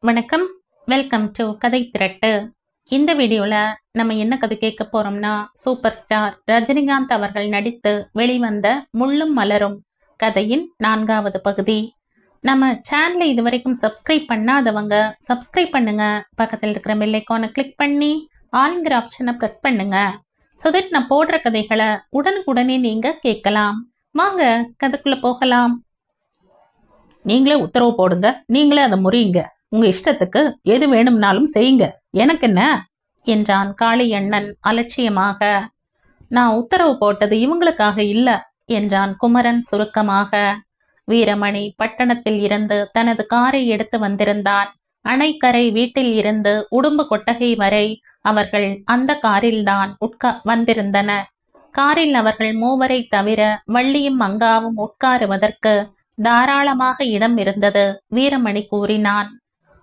வணக்கம். Welcome to கதை திரட்டு. இந்த வீடியோவில் நம்ம என்ன கதை கேட்க போகிறோம்னா, சூப்பர் ஸ்டார் ரஜினிகாந்த் அவர்கள் நடித்து வெளிவந்த முள்ளும் மலரும் கதையின் 4வது பகுதி. நம்ம சேனலை இதுவரைக்கும் சப்ஸ்கிரைப் பண்ணாதவங்க சப்ஸ்கிரைப் பண்ணுங்க. பக்கத்தில் இருக்கிற பெல் ஐகானை கிளிக் பண்ணி ஆல்ங்கிற ஆப்ஷனை ப்ரெஸ் பண்ணுங்க. ஸோ தட் நான் போடுற கதைகளை உடனுக்குடனே நீங்கள் கேட்கலாம். வாங்க கதைக்குள்ளே போகலாம். நீங்களே உத்தரவு போடுங்க, நீங்களே அதை முறியுங்க. உங்க இஷ்டத்துக்கு எது வேணும்னாலும் செய்யுங்க, எனக்கு என்ன என்றான் காளியண்ணன் அலட்சியமாக. நான் உத்தரவு போட்டது இவங்களுக்காக இல்ல என்றான் குமரன் சுருக்கமாக. வீரமணி பட்டணத்தில் இருந்து தனது காரை எடுத்து வந்திருந்தான். அணைக்கரை வீட்டில் இருந்து உடும்பு கொட்டகை வரை அவர்கள் அந்த காரில்தான் வந்திருந்தனர். காரில் அவர்கள் மூவரை தவிர வள்ளியும் மங்காவும் உட்காருவதற்கு தாராளமாக இடம் இருந்தது. வீரமணி கூறினான்.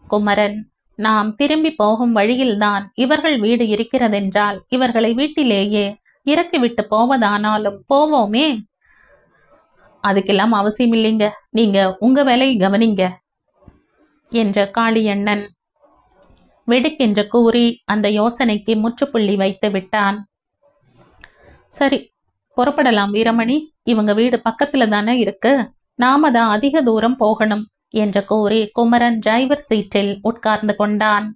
குமரன், நாம் திரும்பி போகும் வழியில்தான் இவர்கள் வீடு இருக்கிறதென்றால் இவர்களை வீட்டிலேயே இறக்கிவிட்டு போவதானாலும் போவோமே. அதுக்கெல்லாம் அவசியம் இல்லைங்க, நீங்க உங்க வேலையை கவனிங்க என்ற காளியண்ணன் வெடுக்கென்று கூறி அந்த யோசனைக்கு முற்றுப்புள்ளி வைத்து விட்டான். சரி, புறப்படலாம் வீரமணி. இவங்க வீடு பக்கத்துல தானே இருக்கு, நாம தான் அதிக தூரம் போகணும் என்று கூறி குமரன் டிரைவர் சீட்டில் உட்கார்ந்து கொண்டான்.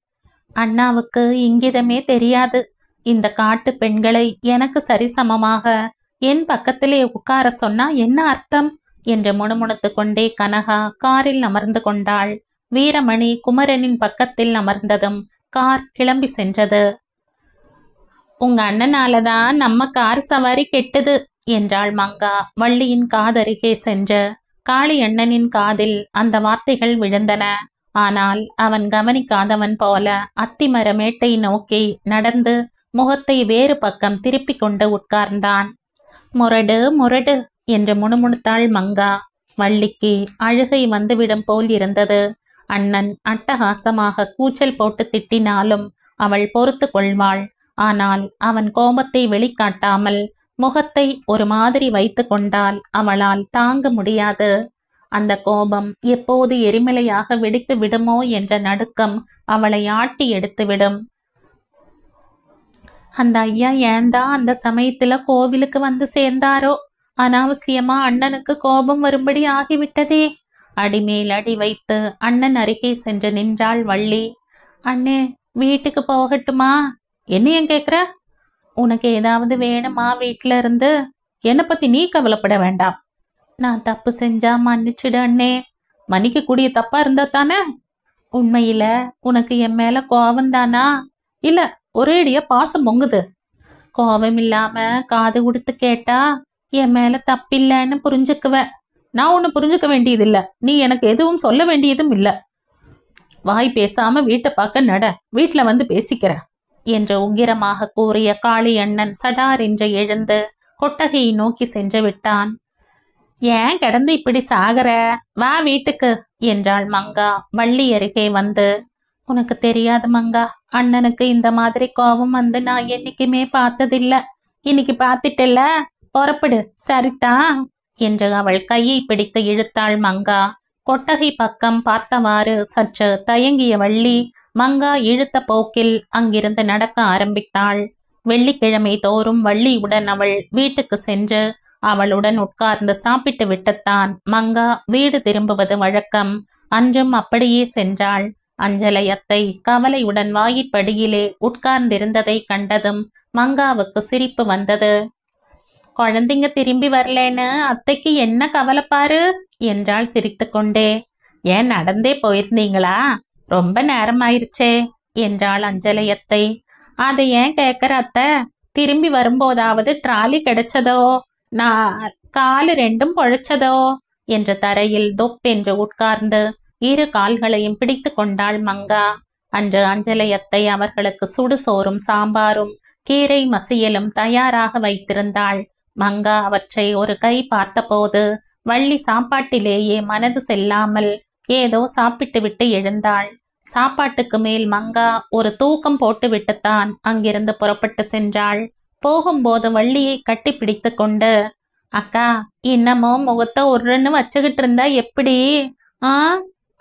அண்ணாவுக்கு இங்கிதமே தெரியாது. இந்த காட்டு பெண்களை எனக்கு சரிசமமாக என் பக்கத்திலே உட்கார சொன்னா என்ன அர்த்தம் என்று முணுமுணுத்து கொண்டே கனகா காரில் அமர்ந்து கொண்டாள். வீரமணி குமரனின் பக்கத்தில் அமர்ந்ததும் கார் கிளம்பி சென்றது. உங்க அண்ணனாலதான் நம்ம கார் சவாரி கெட்டது என்றாள் மங்கா வள்ளியின் காதருகே சென்று. காளியண்ணனின் காதில் அந்த வார்த்தைகள் விழுந்தன. ஆனால் அவன் கவனிக்காதவன் போல அத்திமர மேட்டை நோக்கி நடந்து முகத்தை வேறு பக்கம் திருப்பி கொண்டு உட்கார்ந்தான். முரடு முரடு என்று முணுமுணுத்தாள் மங்கா. வள்ளிக்கு அழுகை வந்துவிடும் போல் இருந்தது. அண்ணன் அட்டகாசமாக கூச்சல் போட்டு திட்டினாலும் அவள் பொறுத்து கொள்வாள். ஆனால் அவன் கோபத்தை வெளிக்காட்டாமல் முகத்தை ஒரு மாதிரி வைத்து கொண்டால் அவளால் தாங்க முடியாது. அந்த கோபம் எப்போது எரிமலையாக வெடித்து விடுமோ என்ற நடுக்கம் அவளை ஆட்டி எடுத்துவிடும். அந்த ஐயா ஏன்தான் அந்த சமயத்துல கோவிலுக்கு வந்து சேர்ந்தாரோ? அனாவசியமா அண்ணனுக்கு கோபம் வரும்படி ஆகிவிட்டதே. அடிமேல் அடி வைத்து அண்ணன் அருகே சென்று நின்றாள் வள்ளி. அண்ணே, வீட்டுக்கு போகட்டுமா? என்னையும் கேக்குற? உனக்கு ஏதாவது வேணுமா வீட்டுல இருந்து? என்னை பத்தி நீ கவலைப்பட வேண்டாம். நான் தப்பு செஞ்சா மன்னிச்சிடு அண்ணே. மன்னிக்க கூடிய தப்பா இருந்தா தானே? உண்மையில உனக்கு என் மேல கோபம் தானா, இல்ல ஒரேடியா பாசம் பொங்குது? கோபம் இல்லாம காது கொடுத்து கேட்டா என் மேல தப்பில்லைன்னு புரிஞ்சுக்குவ. நான் ஒண்ணு புரிஞ்சுக்க வேண்டியதில்ல, நீ எனக்கு எதுவும் சொல்ல வேண்டியதும் இல்ல. வாய் பேசாம வீட்டை பார்க்க நட, வீட்டுல வந்து பேசிக்கிற என்று உக்கிரமாக கூறிய காளியண்ணன் சடார் என்று எழுந்து கொட்டகையை நோக்கி சென்று விட்டான். ஏன் கிடந்து இப்படி சாகர? வா வீட்டுக்கு என்றாள் மங்கா வள்ளி அருகே வந்து. உனக்கு தெரியாது மங்கா, அண்ணனுக்கு இந்த மாதிரி கோபம் வந்து நான் என்னைக்குமே பார்த்ததில்ல. இன்னைக்கு பார்த்துட்டல, புறப்படு சரிதான் என்று அவள் கையை பிடித்து இழுத்தாள் மங்கா. கொட்டகை பக்கம் பார்த்தவாறு சற்று தயங்கிய வள்ளி மங்கா இழுத்த போக்கில் அங்கிருந்து நடக்க ஆரம்பித்தாள். வெள்ளிக்கிழமை தோறும் வள்ளியுடன் அவள் வீட்டுக்கு சென்று அவளுடன் உட்கார்ந்து சாப்பிட்டு விட்டுத்தான் மங்கா வீடு திரும்புவது வழக்கம். அன்றும் அப்படியே சென்றாள். அஞ்சலை அத்தை கவலையுடன் வாயிற்படியிலே உட்கார்ந்திருந்ததை கண்டதும் மங்காவுக்கு சிரிப்பு வந்தது. குழந்தைங்க திரும்பி வரலேன்னு அத்தைக்கு என்ன கவலை பாரு என்றாள் சிரித்து கொண்டே. ஏன் நடந்தே போயிருந்தீங்களா? ரொம்ப நேரம் ஆயிருச்சே என்றாள் அஞ்சலையத்தை. அதை ஏன் கேட்கற அத்தை? திரும்பி வரும்போதாவது டிராலி கிடைச்சதோ, நான் காலு ரெண்டும் பொழைச்சதோ என்று தரையில் தொப்பென்று உட்கார்ந்து இரு கால்களையும் பிடித்து கொண்டாள் மங்கா. அன்று அஞ்சலையத்தை அவர்களுக்கு சுடுசோறும் சாம்பாரும் கீரை மசியலும் தயாராக வைத்திருந்தாள். மங்கா அவற்றை ஒரு கை பார்த்தபோது வள்ளி சாப்பாட்டிலேயே மனது செல்லாமல் ஏதோ சாப்பிட்டு விட்டு எழுந்தாள். சாப்பாட்டுக்கு மேல் மங்கா ஒரு தூக்கம் போட்டு விட்டுத்தான் அங்கிருந்து புறப்பட்டு சென்றாள். போகும்போது வள்ளியை கட்டி பிடித்து கொண்டு, அக்கா, இன்னமும் முகத்தை ஒருன்னு வச்சுக்கிட்டு இருந்தா எப்படி?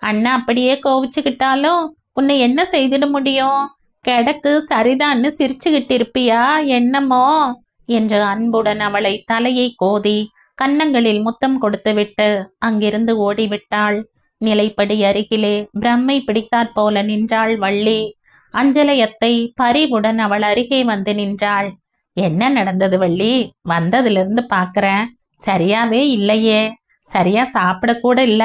அண்ணா அப்படியே கோவிச்சுக்கிட்டாலும் உன்னை என்ன செய்திட முடியும்? கிடக்கு சரிதான்னு சிரிச்சுக்கிட்டு இருப்பியா என்னமோ என்று அன்புடன் அவளை தலையை கோதி கன்னங்களில் முத்தம் கொடுத்துவிட்டு அங்கிருந்து ஓடிவிட்டாள். நிலைப்படி அருகிலே பிரம்மை பிடித்தாற் போல நின்றாள் வள்ளி. அஞ்சலையத்தை பரிவுடன் அவள் அருகே வந்து நின்றாள். என்ன நடந்தது வள்ளி? வந்ததிலிருந்து பாக்குறேன், சரியாவே இல்லையே. சரியா சாப்பிட கூட இல்ல.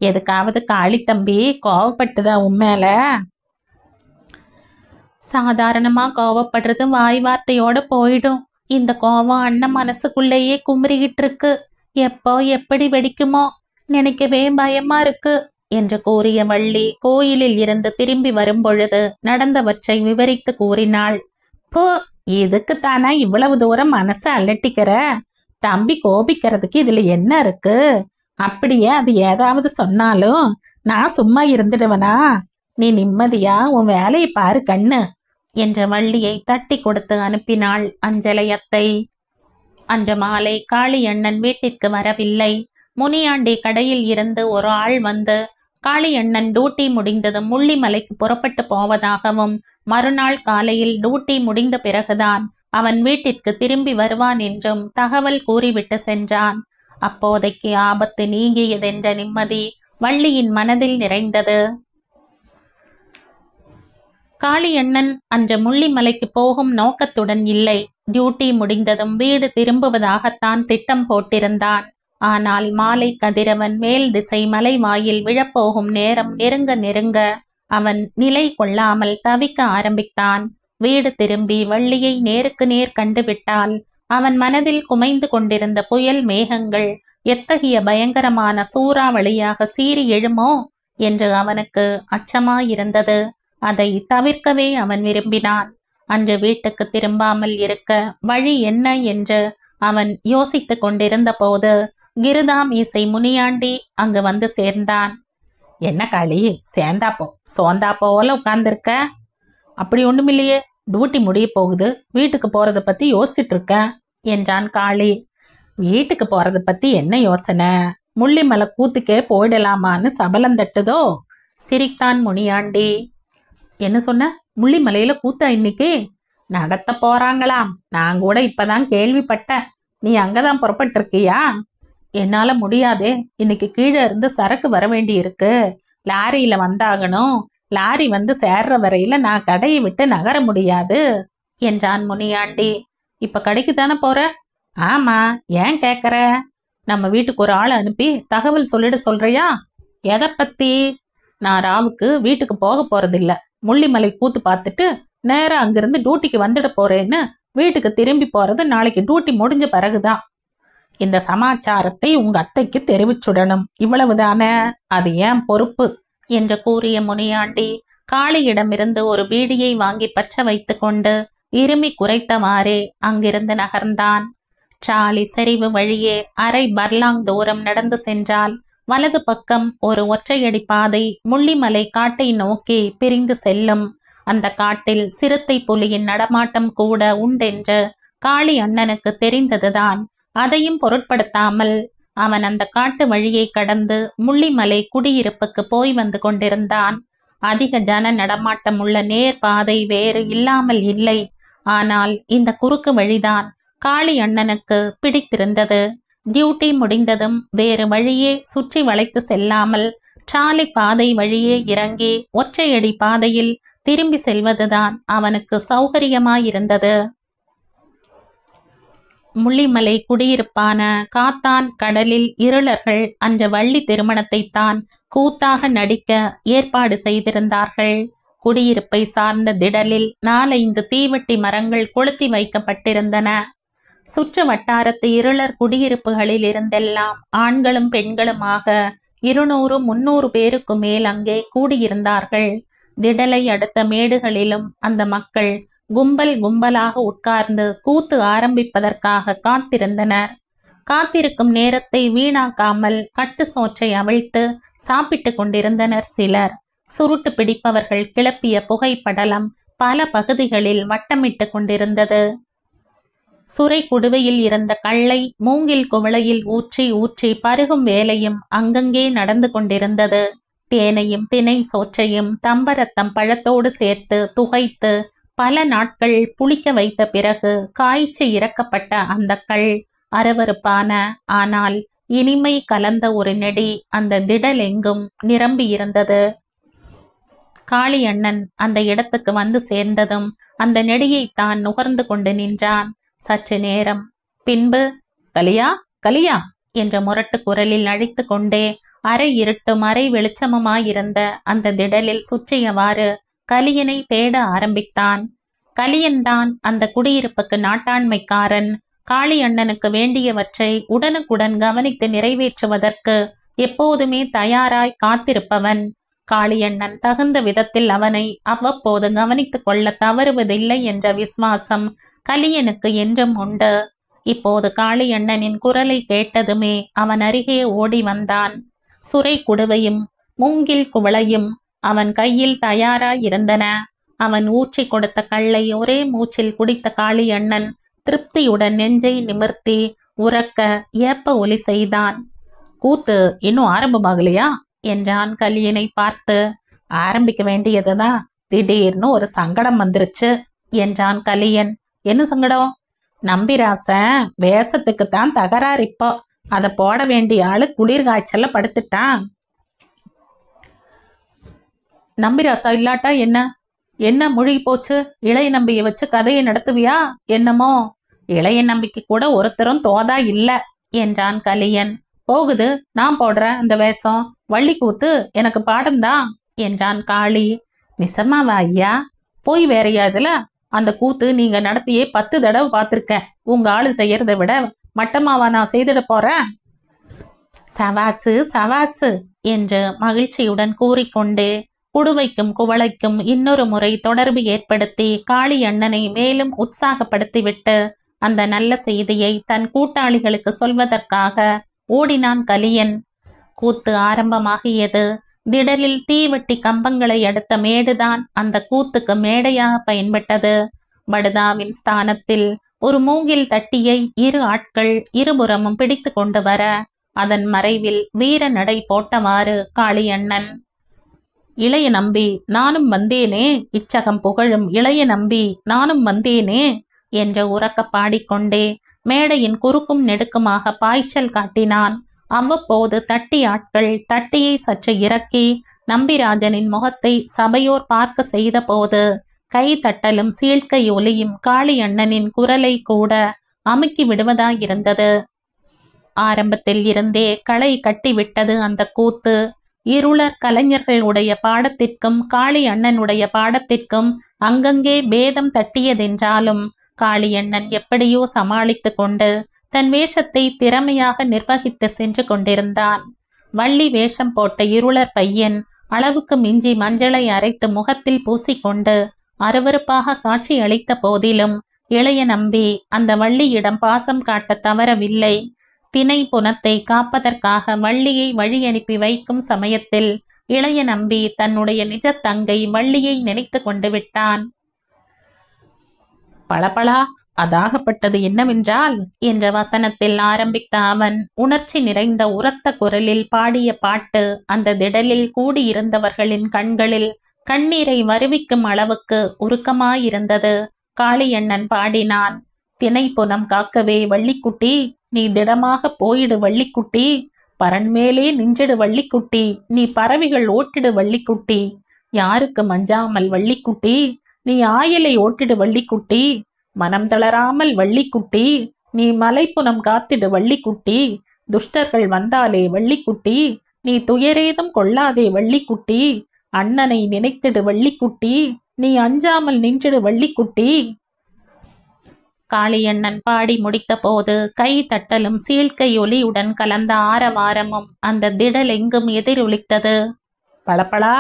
எதுக்காவது காளி தம்பி கோவப்பட்டுதா உண்மையில? சாதாரணமா கோவப்படுறது வாய் வார்த்தையோட போயிடும். இந்த கோவம் அண்ணன் மனசுக்குள்ளேயே குமுறிக்கிட்டு இருக்கு. எப்போ எப்படி வெடிக்குமோ நினைக்கவே பயமா இருக்கு என்று கூறிய வள்ளி கோயிலில் இருந்து திரும்பி வரும்பொழுது நடந்தவற்றை விவரித்து கூறினாள். போ, இதுக்குத்தானா இவ்வளவு தூரம் மனசை அலட்டிக்கிற? தம்பி கோபிக்கிறதுக்கு இதுல என்ன இருக்கு? அப்படியே அது ஏதாவது சொன்னாலும் நான் சும்மா இருந்துடுவனா? நீ நிம்மதியா உன் வேலையை பாரு கண்ணு என்ற வள்ளியை தட்டி கொடுத்து அனுப்பினாள் அஞ்சலையத்தை. அன்று மாலை காளியண்ணன் வீட்டிற்கு வரவில்லை. முனியாண்டி கடையில் இருந்து ஒரு ஆள் வந்து காளியண்ணன் டியூட்டி முடிந்ததும் முள்ளிமலைக்கு புறப்பட்டு போவதாகவும் மறுநாள் காலையில் டியூட்டி முடிந்த பிறகுதான் அவன் வீட்டிற்கு திரும்பி வருவான் என்றும் தகவல் கூறிவிட்டு சென்றான். அப்போதைக்கு ஆபத்து நீங்கியதென்ற நிம்மதி வள்ளியின் மனதில் நிறைந்தது. காளியண்ணன் அன்று முள்ளிமலைக்கு போகும் நோக்கத்துடன் இல்லை. டியூட்டி முடிந்ததும் வீடு திரும்புவதாகத்தான் திட்டம் போட்டிருந்தான். ஆனால் மாலை கதிரவன் மேல் திசை மலை வாயில் விழப்போகும் நேரம் நெருங்க நெருங்க அவன் நிலை கொள்ளாமல் தவிக்க ஆரம்பித்தான். வீடு திரும்பி வள்ளியை நேருக்கு நேர் கண்டுவிட்டால் அவன் மனதில் குமைந்து கொண்டிருந்த புயல் மேகங்கள் எத்தகைய பயங்கரமான சூறாவளியாக சீறி எழுமோ என்று அவனுக்கு அச்சமாயிருந்தது. அதை தவிர்க்கவே அவன் விரும்பினான். அன்று வீட்டுக்கு திரும்பாமல் இருக்க வழி என்ன என்று அவன் யோசித்து கொண்டிருந்த போது கிருதாம் இசை முனியாண்டி அங்கு வந்து சேர்ந்தான். என்ன காளி, சேர்ந்தாப்போ சோந்தா போல உட்கார்ந்துருக்க? அப்படி ஒண்ணுமில்லையே, டியூட்டி முடிய போகுது, வீட்டுக்கு போறத பத்தி யோசிச்சுட்டு இருக்கேன் என்றான் காளி. வீட்டுக்கு போறத பத்தி என்ன யோசனை? முள்ளிமலை கூத்துக்கே போயிடலாமான்னு சபலம் தட்டுதோ? சிரித்தான் முனியாண்டி. என்ன சொன்ன? முள்ளிமலையில கூத்தா இன்னைக்கு? நடத்த போறாங்களாம். நான் கூட இப்பதான் கேள்விப்பட்டேன். நீ அங்கதான் புறப்பட்டு இருக்கியா? என்னால முடியாதே. இன்னைக்கு கீழே இருந்து சரக்கு வர வேண்டி இருக்கு. லாரியில வந்தாகணும். லாரி வந்து சேர்ற வரையில நான் கடையை விட்டு நகர முடியாது என்றான் முனியாண்டி. இப்ப கடைக்கு தானே போற? ஆமா, ஏன் கேக்குற? நம்ம வீட்டுக்கு ஒரு ஆளை அனுப்பி தகவல் சொல்லிட சொல்றியா? எதை பத்தி? நான் ராவுக்கு வீட்டுக்கு போக போறதில்ல. முள்ளிமலை கூத்து பார்த்துட்டு நேரம் அங்கிருந்து டியூட்டிக்கு வந்துட போறேன்னு வீட்டுக்கு திரும்பி போறது நாளைக்கு டியூட்டி முடிஞ்ச பிறகுதான். இந்த சமாச்சாரத்தை உங்க அத்தைக்கு தெரிவிச்சுடணும், இவ்வளவுதானே. அது ஏன் பொறுப்பு என்று கூறிய முனியாண்டி காளியிடமிருந்து ஒரு பீடியை வாங்கி பற்ற வைத்து கொண்டு இருமி குறைத்தவாறே அங்கிருந்து நகர்ந்தான். சாலி செறிவு வழியே அரை பர்லாங் தூரம் நடந்து சென்றால் வலது பக்கம் ஒரு ஒற்றையடி பாதை முள்ளிமலை காட்டை நோக்கி பிரிந்து செல்லும். அந்த காட்டில் சிறுத்தை புலியின் நடமாட்டம் கூட உண்டென்று காளி அண்ணனுக்கு தெரிந்ததுதான். அதையும் பொருட்படுத்தாமல் அவன் அந்த காட்டு வழியை கடந்து முள்ளிமலை குடியிருப்புக்கு போய் வந்து கொண்டிருந்தான். அதிக ஜன நடமாட்டம் உள்ள நேர் பாதை வேறு இல்லாமல் இல்லை. ஆனால் இந்த குறுக்கு வழிதான் காளி அண்ணனுக்கு பிடித்திருந்தது. டியூட்டி முடிந்ததும் வேறு வழியே சுற்றி வளைத்து செல்லாமல் சாலை பாதை வழியே இறங்கி ஒற்றையடி பாதையில் திரும்பி செல்வதுதான் அவனுக்கு சௌகரியமாயிருந்தது. முள்ளிமலை குடியிருப்பான காத்தான் கடலில் இருளர்கள் அன்று வள்ளி திருமணத்தை தான் கூத்தாக நடிக்க ஏற்பாடு செய்திருந்தார்கள். குடியிருப்பை சார்ந்த திடலில் 4-5 தீவட்டி மரங்கள் கொளுத்தி வைக்கப்பட்டிருந்தன. சுற்று வட்டாரத்து இருளர் குடியிருப்புகளில் இருந்தெல்லாம் ஆண்களும் பெண்களுமாக 200-300 பேருக்கு மேல் அங்கே கூடியிருந்தார்கள். திடலை அடுத்த மேடுகளிலும் அந்த மக்கள் கும்பல் கும்பலாக உட்கார்ந்து கூத்து ஆரம்பிப்பதற்காக காத்திருந்தனர். காத்திருக்கும் நேரத்தை வீணாக்காமல் கட்டு சோற்றை அவிழ்த்து சாப்பிட்டு கொண்டிருந்தனர் சிலர். சுருட்டு பிடிப்பவர்கள் கிளப்பிய புகைப்படலம் பல பகுதிகளில் வட்டமிட்டு கொண்டிருந்தது. சுரை குடுவையில் இருந்த கள்ளை மூங்கில் குவளையில் ஊற்றி ஊற்றி பருகும் வேலையும் அங்கங்கே நடந்து கொண்டிருந்தது. தேனையும் தினை சோற்றையும் தம்பரத்தம் பழத்தோடு சேர்த்து துகைத்து பல நாட்கள் புளிக்க வைத்த பிறகு காய்ச்சி இறக்கப்பட்ட அந்த கள் அருவருப்பான ஆனால் இனிமை கலந்த ஒரு நெடி அந்த திடல் எங்கும் நிரம்பி இருந்தது. காளியண்ணன் அந்த இடத்துக்கு வந்து சேர்ந்ததும் அந்த நெடியை தான் நுகர்ந்து கொண்டு நின்றான். சற்று நேரம் பின்பு கலியா கலியா என்ற முரட்டு குரலில் அழைத்து கொண்டே அரை இருட்டும் அரை வெளிச்சமுமாயிருந்த அந்த திடலில் சுற்றியவாறு கலியனை தேட ஆரம்பித்தான். கலியன்தான் அந்த குடியிருப்புக்கு நாட்டாண்மைக்காரன். காளியண்ணனுக்கு வேண்டியவற்றை உடனுக்குடன் கவனித்து நிறைவேற்றுவதற்கு எப்போதுமே தயாராய் காத்திருப்பவன். காளியண்ணன் தகுந்த விதத்தில் அவனை அவ்வப்போது கவனித்துக் கொள்ள தவறுவதில்லை என்ற விசுவாசம் கலியனுக்கு என்றும் உண்டு. இப்போது காளியண்ணனின் குரலை கேட்டதுமே அவன் அருகே ஓடி வந்தான். சுரை குடுவையும் மூங்கில் குவளையும் அவன் கையில் தயாராயிருந்தன. அவன் ஊற்றி கொடுத்த கல்லை ஒரே மூச்சில் குடித்த காளியண்ணன் திருப்தியுடன் நெஞ்சை நிமிர்த்தி உரக்க ஏப்ப ஒலி செய்தான். கூத்து இன்னும் ஆரம்பமாகலையா என்றான் கலியனை பார்த்து. ஆரம்பிக்க வேண்டியதுதான், திடீர்னு ஒரு சங்கடம் வந்துருச்சு என்றான் கலியன். என்ன சங்கடம்? நம்பிராசன் வேஷத்துக்குத்தான் தகராறு. இப்போ அதை போட வேண்டிய ஆளு குளிர் காய்ச்சல்ல படுத்துட்டான். நம்பிராசா இல்லாட்டா என்ன என்ன மொழி போச்சு? இளைய நம்பியை வச்சு கதையை நடத்துவியா என்னமோ? இளைய நம்பிக்கை கூட ஒருத்தரும் தோதா இல்ல என்றான் கலியன். போகுது, நான் போடுறேன் அந்த வேஷம். வள்ளி கூத்து எனக்கு பாடம்தான் என்றான் காளி. நிசமாவா ஐயா? போய் வேறையா இதுல? அந்த கூத்து நீங்க நடத்தியே 10 தடவை பார்த்திருக்கேன். உங்க ஆளு செய்யறதை விட மட்டமாவா நான் செய்திட போறேன்? சவாசு சவாசு என்று மகிழ்ச்சியுடன் கூறிக்கொண்டு குடுவைக்கும் குவளைக்கும் இன்னொரு முறை தொடர்பு ஏற்படுத்தி காளியண்ணனை மேலும் உற்சாகப்படுத்திவிட்டு அந்த நல்ல செய்தியை தன் கூட்டாளிகளுக்கு சொல்வதற்காக ஓடினான் கலியன். கூத்து ஆரம்பமாகியது. திடலில் தீவெட்டி கம்பங்களை அடுத்த மேடுதான் அந்த கூத்துக்கு மேடையாக பயன்பட்டது. படுதாவின் ஸ்தானத்தில் ஒரு மூங்கில் தட்டியை 2 ஆட்கள் இருபுறமும் பிடித்து கொண்டு வர அதன் மறைவில் வீர நடை போட்டவாறு காளியண்ணன், இளைய நம்பி நானும் வந்தேனே, இச்சகம் புகழும் இளைய நம்பி நானும் வந்தேனே என்று உரக்க பாடிக்கொண்டே மேடையின் குறுக்கும் நெடுக்குமாக பாய்ச்சல் காட்டினான். அவ்வப்போது தட்டி ஆட்கள் தட்டியை சற்று இறக்கி நம்பிராஜனின் முகத்தை சபையோர் பார்க்க செய்த போது கை தட்டலும் சீழ்க்கை ஒலியும் காளியண்ணனின் குரலை கூட அமுக்கி விடுவதாயிருந்தது. ஆரம்பத்தில் இருந்தே களை கட்டிவிட்டது அந்த கூத்து. இருளர் கலைஞர்களுடைய பாடத்திற்கும் காளியண்ணனுடைய பாடத்திற்கும் அங்கங்கே பேதம் தட்டியதென்றாலும் காளியண்ணன் எப்படியோ சமாளித்து கொண்டு தன் வேஷத்தை திறமையாக நிர்வகித்து சென்று கொண்டிருந்தான். வள்ளி வேஷம் போட்ட இருளர் பையன் அளவுக்கு மிஞ்சி மஞ்சளை அரைத்து முகத்தில் பூசிக்கொண்டு அருவருப்பாக காட்சி அளித்த போதிலும் இளைய நம்பி அந்த வள்ளியிடம் பாசம் காட்ட தவறவில்லை. தினை புனத்தை காப்பதற்காக வள்ளியை வழி அனுப்பி வைக்கும் சமயத்தில் இளைய நம்பி தன்னுடைய நிஜ தங்கை வள்ளியை நினைத்து கொண்டு விட்டான். பளபளா அதாகப்பட்டது என்னவென்றால் என்ற வசனத்தில் ஆரம்பித்த அவன் உணர்ச்சி நிறைந்த உரத்த குரலில் பாடிய பாட்டு அந்த திடலில் கூடியிருந்தவர்களின் கண்களில் கண்ணீரை வருவிக்கும் அளவுக்கு உருக்கமாயிருந்தது. காளியண்ணன் பாடினான். தினை புனம் காக்கவே வள்ளிக்குட்டி, நீ திடமாக போயிடு வள்ளிக்குட்டி, பரன்மேலே நின்றிடு வள்ளிக்குட்டி, நீ பறவைகள் ஓட்டிடு வள்ளிக்குட்டி, யாருக்கு மஞ்சாமல் வள்ளிக்குட்டி, நீ ஆயலை ஓட்டிடு வள்ளிக்குட்டி, மனம் தளராமல் வள்ளிக்குட்டி, நீ மலைப்புனம் காத்திடு வள்ளிக்குட்டி, துஷ்டர்கள் வந்தாலே வள்ளிக்குட்டி, நீ துயரேதும் கொள்ளாதே வள்ளிக்குட்டி, அண்ணனை நினைத்திடு வள்ளிக்குட்டி, நீ அஞ்சாமல் நின்றிடு வள்ளிக்குட்டி. காளியண்ணன் பாடி முடித்த போது கை தட்டலும் சீழ்க்கை ஒலியுடன் கலந்த ஆரவாரமும் அந்த திடல் எங்கும் எதிரொலித்தது. பளபளா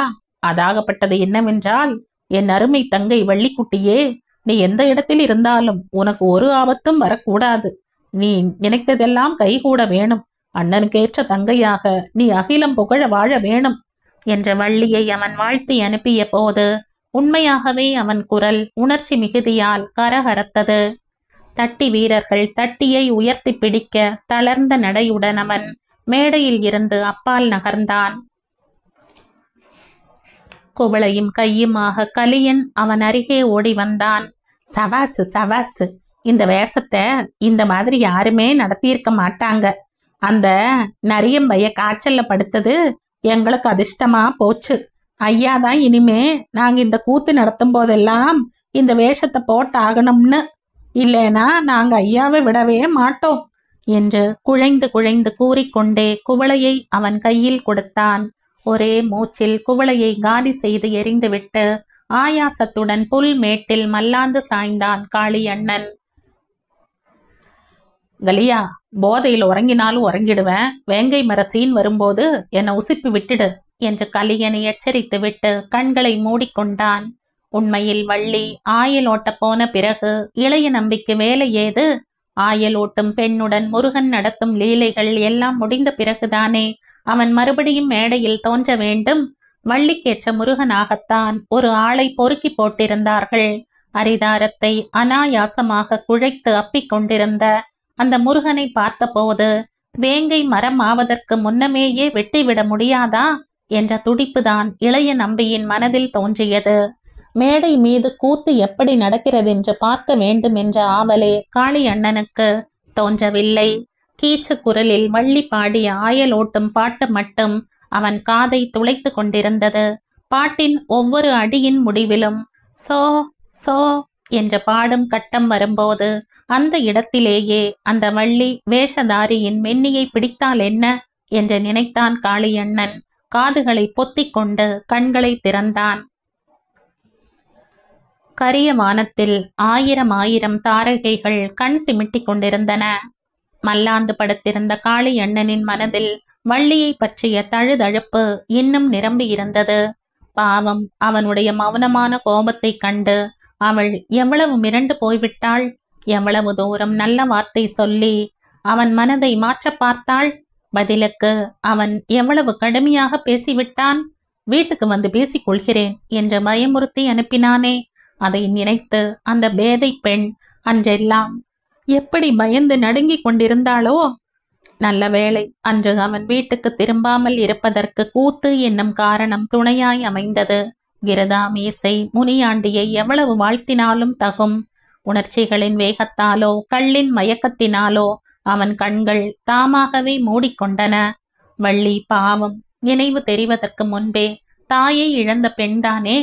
அதாகப்பட்டது என்னவென்றால், என் அருமை தங்கை வள்ளிக்குட்டியே, நீ எந்த இடத்தில் இருந்தாலும் உனக்கு ஒரு ஆபத்தும் வரக்கூடாது. நீ நினைத்ததெல்லாம் கைகூட வேணும். அண்ணனுக்கேற்ற தங்கையாக நீ அகிலம் புகழ வாழ வேணும் என்ற வள்ளியை அவன் வாழ்த்தி அனுப்பிய போது உண்மையாகவே அவன் குரல் உணர்ச்சி மிகுதியால் கரகரத்தது. தட்டி வீரர்கள் தட்டியை உயர்த்தி பிடிக்க தளர்ந்த நடையுடன் அவன் மேடையில் இருந்து அப்பால் நகர்ந்தான். குவளையும் கையுமாக கலியன் அவன் அருகே ஓடி வந்தான். சவாசு சவாசு, இந்த வேஷத்தை இந்த மாதிரி யாருமே நடத்தியிருக்க மாட்டாங்க. அந்த நரியம்பைய காய்ச்சல்ல படுத்தது எங்களுக்கு அதிர்ஷ்டமா போச்சு. ஐயா தான் இனிமே நாங்க இந்த கூத்து நடத்தும் போதெல்லாம் இந்த வேஷத்தை போட்டாகணும்னு, இல்லைனா நாங்க ஐயாவை விடவே மாட்டோம் என்று குழைந்து குழைந்து கூறிக்கொண்டே குவளையை அவன் கையில் கொடுத்தான். ஒரே மூச்சில் குவளையை காலி செய்து எறிந்துவிட்டு ஆயாசத்துடன் புல் மேட்டில் மல்லாந்து சாய்ந்தான் காளியண்ணன். கலியா, போதையில் உறங்கினாலும் உறங்கிடுவேன். வேங்கை மர சீன் வரும்போது என்னை உசிப்பி விட்டுடு என்று கலியனை எச்சரித்து விட்டு கண்களை மூடிக்கொண்டான். உண்மையில் வள்ளி ஆயல் ஓட்ட போன பிறகு இளைய நம்பிக்கு வேலை ஏது? ஆயல் ஓட்டும் பெண்ணுடன் முருகன் நடத்தும் லீலைகள் எல்லாம் முடிந்த பிறகுதானே அவன் மறுபடியும் மேடையில் தோன்ற வேண்டும். வள்ளிக்கேற்ற முருகனாகத்தான் ஒரு ஆளை பொறுக்கி போட்டிருந்தார்கள். அரிதாரத்தை அனாயாசமாக குழைத்து அப்பிக் கொண்டிருந்த அந்த முருகனை பார்த்தபோது வேங்கை மரம் ஆவதற்கு முன்னமேயே வெட்டிவிட முடியாதா என்ற துடிப்புதான் இளைய நம்பியின் மனதில் தோன்றியது. மேடை மீது கூத்து எப்படி நடக்கிறதென்று பார்க்க வேண்டும் என்ற ஆவலே காளி அண்ணனுக்கு தோன்றவில்லை. கீச்சு குரலில் வள்ளி பாடிய ஆயல் ஓட்டும் பாட்டு மட்டும் அவன் காதை துளைத்து கொண்டிருந்தது. பாட்டின் ஒவ்வொரு அடியின் முடிவிலும் சோ சோ என்ற பாடும் கட்டம் வரும்போது அந்த இடத்திலேயே அந்த வள்ளி வேஷதாரியின் மென்னியை பிடித்தால் என்ன என்று நினைத்தான் காளியண்ணன். காதுகளை பொத்திக் கொண்டு கண்களை திறந்தான். கரிய வானத்தில் ஆயிரம் ஆயிரம் தாரகைகள் கண் சிமிட்டிக் கொண்டிருந்தன. மல்லாந்து படுத்திருந்த காளியண்ணனின் மனதில் வள்ளியை பற்றிய தழுதழுப்பு இன்னும் நிரம்பி இருந்தது. பாவம், அவனுடைய மௌனமான கோபத்தை கண்டு அவள் எவ்வளவு மிரண்டு போய்விட்டாள். எவ்வளவு தூரம் நல்ல வார்த்தை சொல்லி அவன் மனதை மாற்ற பார்த்தாள். பதிலுக்கு அவன் எவ்வளவு கடுமையாக பேசிவிட்டான். வீட்டுக்கு வந்து பேசிக் கொள்கிறேன் என்று பயமுறுத்தி அனுப்பினானே, அதை நினைத்து அந்த பேதை பெண் அன்றெல்லாம் எப்படி பயந்து நடுங்கிக் கொண்டிருந்தாளோ. நல்ல வேளை, அன்று அவன் வீட்டுக்கு திரும்பாமல் இருப்பதற்கு கூத்து என்னும் காரணம் துணையாய் அமைந்தது. கிருதா மீசை முனியாண்டியை எவ்வளவு வாழ்த்தினாலும் தகும். உணர்ச்சிகளின் வேகத்தாலோ கள்ளின் மயக்கத்தினாலோ அவன் கண்கள் தாமாகவே மூடிக்கொண்டன. வள்ளி பாவம், நினைவு தெரிவதற்கு முன்பே தாயை இழந்த பெண்தானே.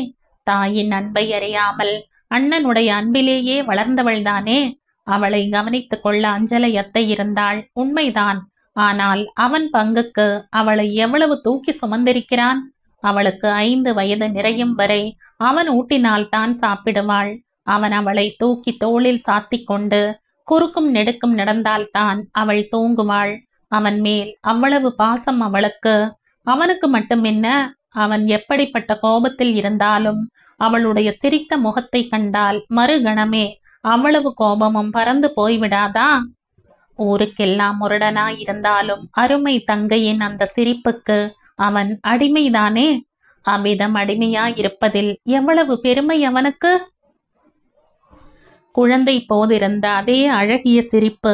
தாயின் அன்பை அறியாமல் அண்ணனுடைய அன்பிலேயே வளர்ந்தவள்தானே. அவளை கவனித்துக் கொள்ள அஞ்சலையத்தை இருந்தாள், உண்மைதான். ஆனால் அவன் பங்குக்கு அவளை எவ்வளவு தூக்கி சுமந்திருக்கிறான். அவளுக்கு 5 வயது நிறையும் வரை அவன் ஊட்டினால்தான் சாப்பிடுவாள். அவன் அவளை தூக்கி தோளில் சாத்தி கொண்டு குறுக்கும் நெடுக்கும் நடந்தால்தான் அவள் தூங்குவாள். அவன் மேல் அவ்வளவு பாசம் அவளுக்கு. அவனுக்கு மட்டும் என்ன, அவன் எப்படிப்பட்ட கோபத்தில் இருந்தாலும் அவளுடைய சிரித்த முகத்தை கண்டால் மறுகணமே அவ்வளவு கோபமும் பறந்து போய்விடாதா? ஊருக்கெல்லாம் முரடனாயிருந்தாலும் அருமை தங்கையின் அந்த சிரிப்புக்கு அவன் அடிமைதானே. அவ்விதம் அடிமையாயிருப்பதில் எவ்வளவு பெருமை அவனுக்கு. குழந்தை போதிருந்த அதே அழகிய சிரிப்பு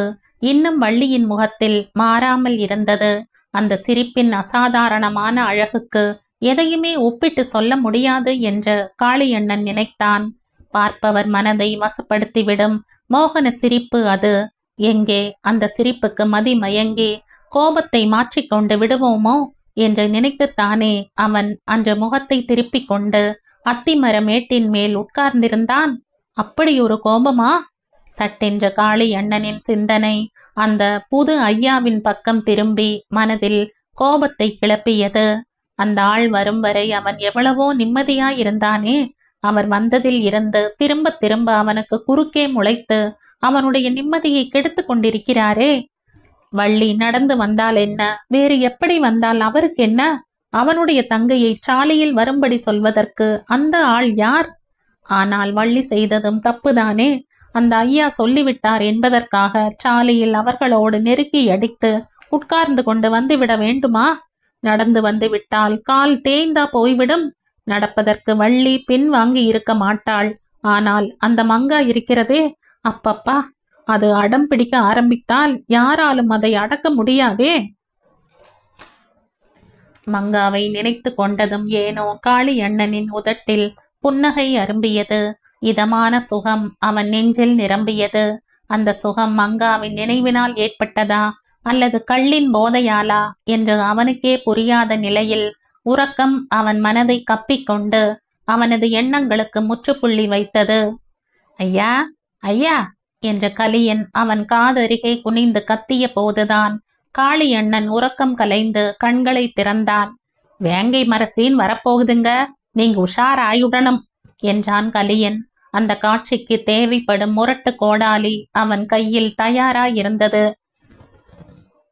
இன்னும் வள்ளியின் முகத்தில் மாறாமல் இருந்தது. அந்த சிரிப்பின் அசாதாரணமான அழகுக்கு எதையுமே ஒப்பிட்டு சொல்ல முடியாது என்று காளியண்ணன் நினைத்தான். பார்ப்பவர் மனதை வசப்படுத்திவிடும் மோகன சிரிப்பு அது. எங்கே அந்த சிரிப்புக்கு மதி மயங்கி கோபத்தை மாற்றிக்கொண்டு விடுவோமோ என்று நினைத்துத்தானே அவன் அன்று முகத்தை திருப்பிக் கொண்டு அத்திமர மேட்டின் மேல் உட்கார்ந்திருந்தான். அப்படி ஒரு கோபமா? சட்டென்ற காளியண்ணனின் சிந்தனை அந்த புது ஐயாவின் பக்கம் திரும்பி மனதில் கோபத்தை கிளப்பியது. அந்த ஆள் வரும் வரை அவன் எவ்வளவோ நிம்மதியாயிருந்தானே. அவர் வந்ததில் இருந்து திரும்ப திரும்ப அவனுக்கு குறுக்கே முளைத்து அவனுடைய நிம்மதியை கெடுத்து கொண்டிருக்கிறாரே. வள்ளி நடந்து வந்தால் என்ன, வேறு எப்படி வந்தால் அவருக்கு என்ன? அவனுடைய தங்கையை சாலையில் வரும்படி சொல்வதற்கு அந்த ஆள் யார்? ஆனால் வள்ளி செய்ததும் தப்புதானே. அந்த ஐயா சொல்லிவிட்டார் என்பதற்காக சாலையில் அவர்களோடு நெருக்கி அடித்து உட்கார்ந்து கொண்டு வந்துவிட வேண்டுமா? நடந்து வந்து விட்டால் கால் தேய்ந்தா போய்விடும். நடப்பதற்கு வள்ளி பின் வாங்கி இருக்க மாட்டாள். ஆனால் அந்த மங்கா இருக்கிறதே, அப்பப்பா, அது அடம் பிடிக்க ஆரம்பித்தால் யாராலும் அதை அடக்க முடியாதே. மங்காவை நினைத்து கொண்டதும் ஏனோ காளி அண்ணனின் உதட்டில் புன்னகை அரும்பியது. இதமான சுகம் அவன் நெஞ்சில் நிரம்பியது. அந்த சுகம் மங்காவின் நினைவினால் ஏற்பட்டதா அல்லது கள்ளின் போதையாலா என்று அவனுக்கே புரியாத நிலையில் உறக்கம் அவன் மனதை கப்பிக்கொண்டு அவனது எண்ணங்களுக்கு முற்றுப்புள்ளி வைத்தது. ஐயா, ஐயா என்ற கலியன் அவன் காதருகே குனிந்து கத்திய போதுதான் காளி அண்ணன் உறக்கம் கலைந்து கண்களை திறந்தான். வேங்கை மரசீன் வரப்போகுதுங்க, நீங்க உஷாராயுடனும் என்றான் கலியன். அந்த காட்சிக்கு தேவைப்படும் முரட்டு கோடாலி அவன் கையில் தயாராயிருந்தது.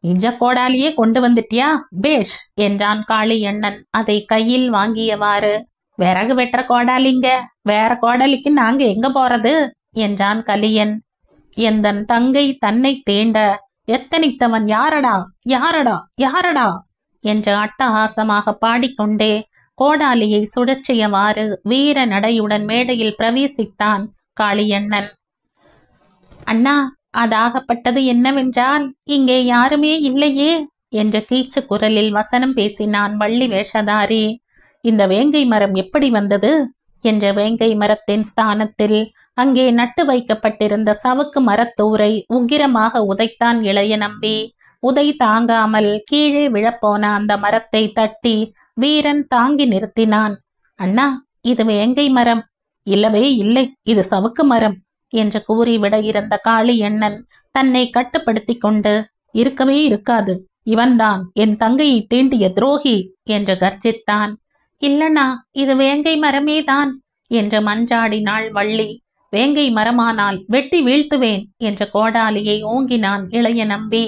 நிஜ கோடாலியே கொண்டு வந்துட்டியா? பேஷ் என்றான் காளி அண்ணன் அதை கையில் வாங்கியவாறு. விறகு வெட்டுற கோடாலிங்க, வேற கோடாலிக்கு நாங்க எங்க போறது என்றான் கலியன். எந்தன் தங்கை தன்னை தேண்ட எத்தனித்தவன் யாரடா யாரடா யாரடா என்று அட்டகாசமாக பாடிக்கொண்டே கோடாலியை சுழற்றியவாறு வீர நடையுடன் மேடையில் பிரவேசித்தான் காளியண்ணன். அண்ணா, அதாகப்பட்டது என்னவென்றால் இங்கே யாருமே இல்லையே என்ற கீச்சு குரலில் வசனம் பேசினான் வள்ளி வேஷதாரி. இந்த வேங்கை மரம் எப்படி வந்தது என்ற வேங்கை மரத்தின் ஸ்தானத்தில் அங்கே நட்டு வைக்கப்பட்டிருந்த சவுக்கு மரத்தூரை உக்கிரமாக உதைத்தான் இளைய நம்பி. உதை தாங்காமல் கீழே விழப்போன அந்த மரத்தை தட்டி வீரன் தாங்கி நிறுத்தினான். அண்ணா, இது வேங்கை மரம். இல்லவே இல்லை, இது சவுக்கு மரம் என்று கூறிவிட இருந்த காளி அண்ணன் தன்னை கட்டுப்படுத்தி கொண்டு, இருக்கவே இருக்காது, இவன்தான் என் தங்கையை தீண்டிய துரோகி என்று கர்ஜித்தான். இல்லண்ணா, இது வேங்கை மரமேதான் என்று மன்றாடினாள் வள்ளி. வேங்கை மரமானால் வெட்டி வீழ்த்துவேன் என்ற கோடாலியை ஓங்கினான் இளைய நம்பி.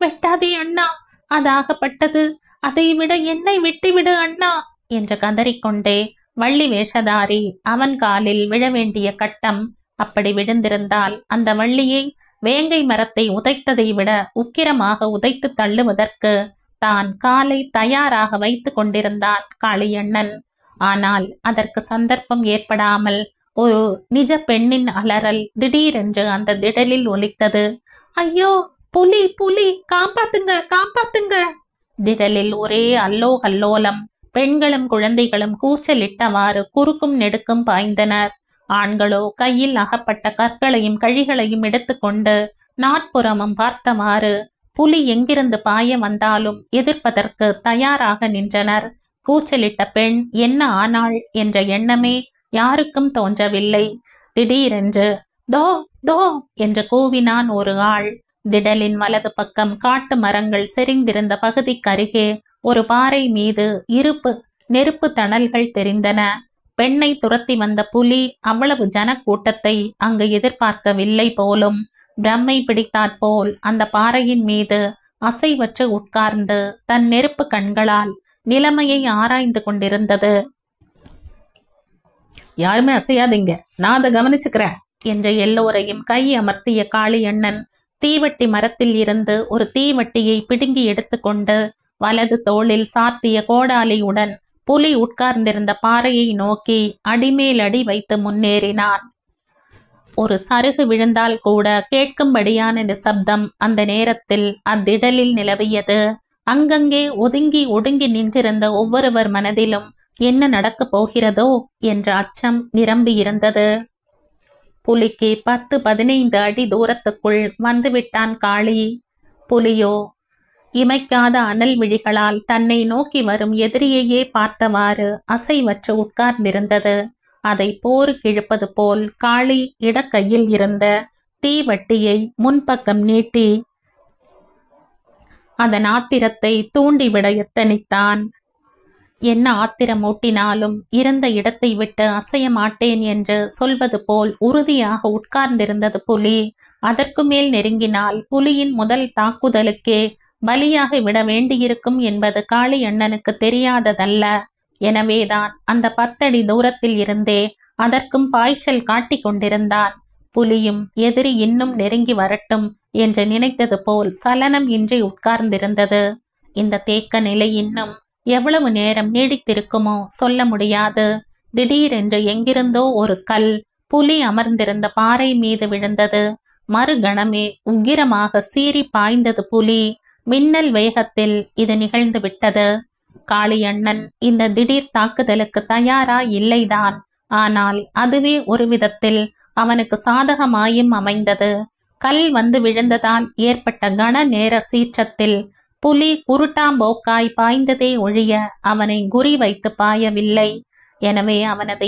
வெட்டாதே அண்ணா, அதாகப்பட்டது, அதைவிட என்னை விட்டுவிடு அண்ணா என்று கதறிக்கொண்டே வள்ளி வேஷதாரி அவன் காலில் விழ வேண்டிய கட்டம். அப்படி விழுந்திருந்தால் அந்த வள்ளியை வேங்கை மரத்தை உதைத்ததை விட உக்கிரமாக உதைத்து தள்ளுவதற்கு தான் காலை தயாராக வைத்து கொண்டிருந்தான் காளியண்ணன். ஆனால் அதற்கு சந்தர்ப்பம் ஏற்படாமல் ஒரு நிஜ பெண்ணின் அலறல் திடீரென்று அந்த திடலில் ஒலித்தது. ஐயோ, புலி புலி, காப்பாத்துங்க காப்பாத்துங்க! திடலில் ஒரே அல்லோ கல்லோலம். பெண்களும் குழந்தைகளும் கூச்சலிட்டவாறு குறுக்கும் நெடுக்கும் பாய்ந்தனர். ஆண்களோ கையில் அகப்பட்ட கற்களையும் கழிகளையும் எடுத்துக்கொண்டு நாற்புறமும் பார்த்தவாறு புலி எங்கிருந்து பாய வந்தாலும் எதிர்ப்பதற்கு தயாராக நின்றனர். கூச்சலிட்ட பெண் என்ன ஆனாள் என்ற எண்ணமே யாருக்கும் தோன்றவில்லை. திடீரென்று தோ தோ என்று கூவினான் ஒரு ஆள். திடலின் வலது பக்கம் காட்டு மரங்கள் செறிந்திருந்த பகுதிக்கருகே ஒரு பாறை மீது நெருப்பு தணல்கள் தெரிந்தன. பெண்ணை துரத்தி வந்த புலி அவ்வளவு ஜனக்கூட்டத்தை அங்கு எதிர்பார்க்கவில்லை போலும். பிரம்மை பிடித்தாற்போல் அந்த பாறையின் மீது அசைவற்று உட்கார்ந்து தன் நெருப்பு கண்களால் நிலைமையை ஆராய்ந்து கொண்டிருந்தது. யாருமே அசையாதீங்க, நான் அதை கவனிச்சுக்கிறேன் என்று எல்லோரையும் கை அமர்த்திய காளியண்ணன் தீவட்டி மரத்தில் இருந்து ஒரு தீவட்டியை பிடுங்கி எடுத்துக்கொண்டு வலது தோளில் சாத்திய கோடாலியுடன் புலி உட்கார்ந்திருந்த பாறையை நோக்கி அடிமேல் அடி வைத்து முன்னேறினான். ஒரு சருகு விழுந்தால் கூட கேட்கும்படியான நிசப்தம் அந்த நேரத்தில் அத்திடலில் நிலவியது. அங்கங்கே ஒதுங்கி ஒடுங்கி நின்றிருந்த ஒவ்வொருவர் மனதிலும் என்ன நடக்கப் போகிறதோ என்ற அச்சம் நிரம்பியிருந்தது. புலிக்கு 10-15 அடி தூரத்துக்குள் வந்துவிட்டான் காளி. புலியோ இமைக்காத அனல் விழிகளால் தன்னை நோக்கி வரும் எதிரியையே பார்த்தவாறு அசைவற்று உட்கார்ந்திருந்தது. அதை போருக்கிழுப்பது போல் காளி இடக்கையில் இருந்த தீவட்டியை முன்பக்கம் நீட்டி அதன் ஆத்திரத்தை தூண்டிவிட எத்தனித்தான். என்ன ஆத்திரம் ஊட்டினாலும் இருந்த இடத்தை விட்டு அசைய மாட்டேன் என்று சொல்வது போல் உறுதியாக உட்கார்ந்திருந்தது புலி. அதற்கு மேல் நெருங்கினால் புலியின் முதல் தாக்குதலுக்கே பலியாக விட வேண்டியிருக்கும் என்பது காளி அண்ணனுக்கு தெரியாததல்ல. எனவேதான் அந்த 10 அடி தூரத்தில் இருந்தே அதற்கும் பாய்ச்சல் காட்டி கொண்டிருந்தான். புலியும் எதிரி இன்னும் நெருங்கி வரட்டும் என்று நினைத்தது போல் சலனம் இன்றி உட்கார்ந்திருந்தது. இந்த தேக்க நிலை இன்னும் எவ்வளவு நேரம் நீடித்திருக்குமோ சொல்ல முடியாது. திடீரென்று எங்கிருந்தோ ஒரு கல் புலி அமர்ந்திருந்த பாறை மீது விழுந்தது. மறுகணமே உக்கிரமாக சீறி பாய்ந்தது புலி. மின்னல் வேகத்தில் இது நிகழ்ந்து விட்டது. காளியண்ணன் இந்த திடீர் தாக்குதலுக்கு தயாரா இல்லைதான். ஆனால் அதுவே ஒரு விதத்தில் அவனுக்கு சாதகமாயும் அமைந்தது. கல் வந்து விழுந்ததால் ஏற்பட்ட கன நேர சீற்றத்தில் புலி குருட்டாம்போக்காய் பாய்ந்ததே ஒழிய அவனை குறி வைத்து பாயவில்லை. எனவே அவனது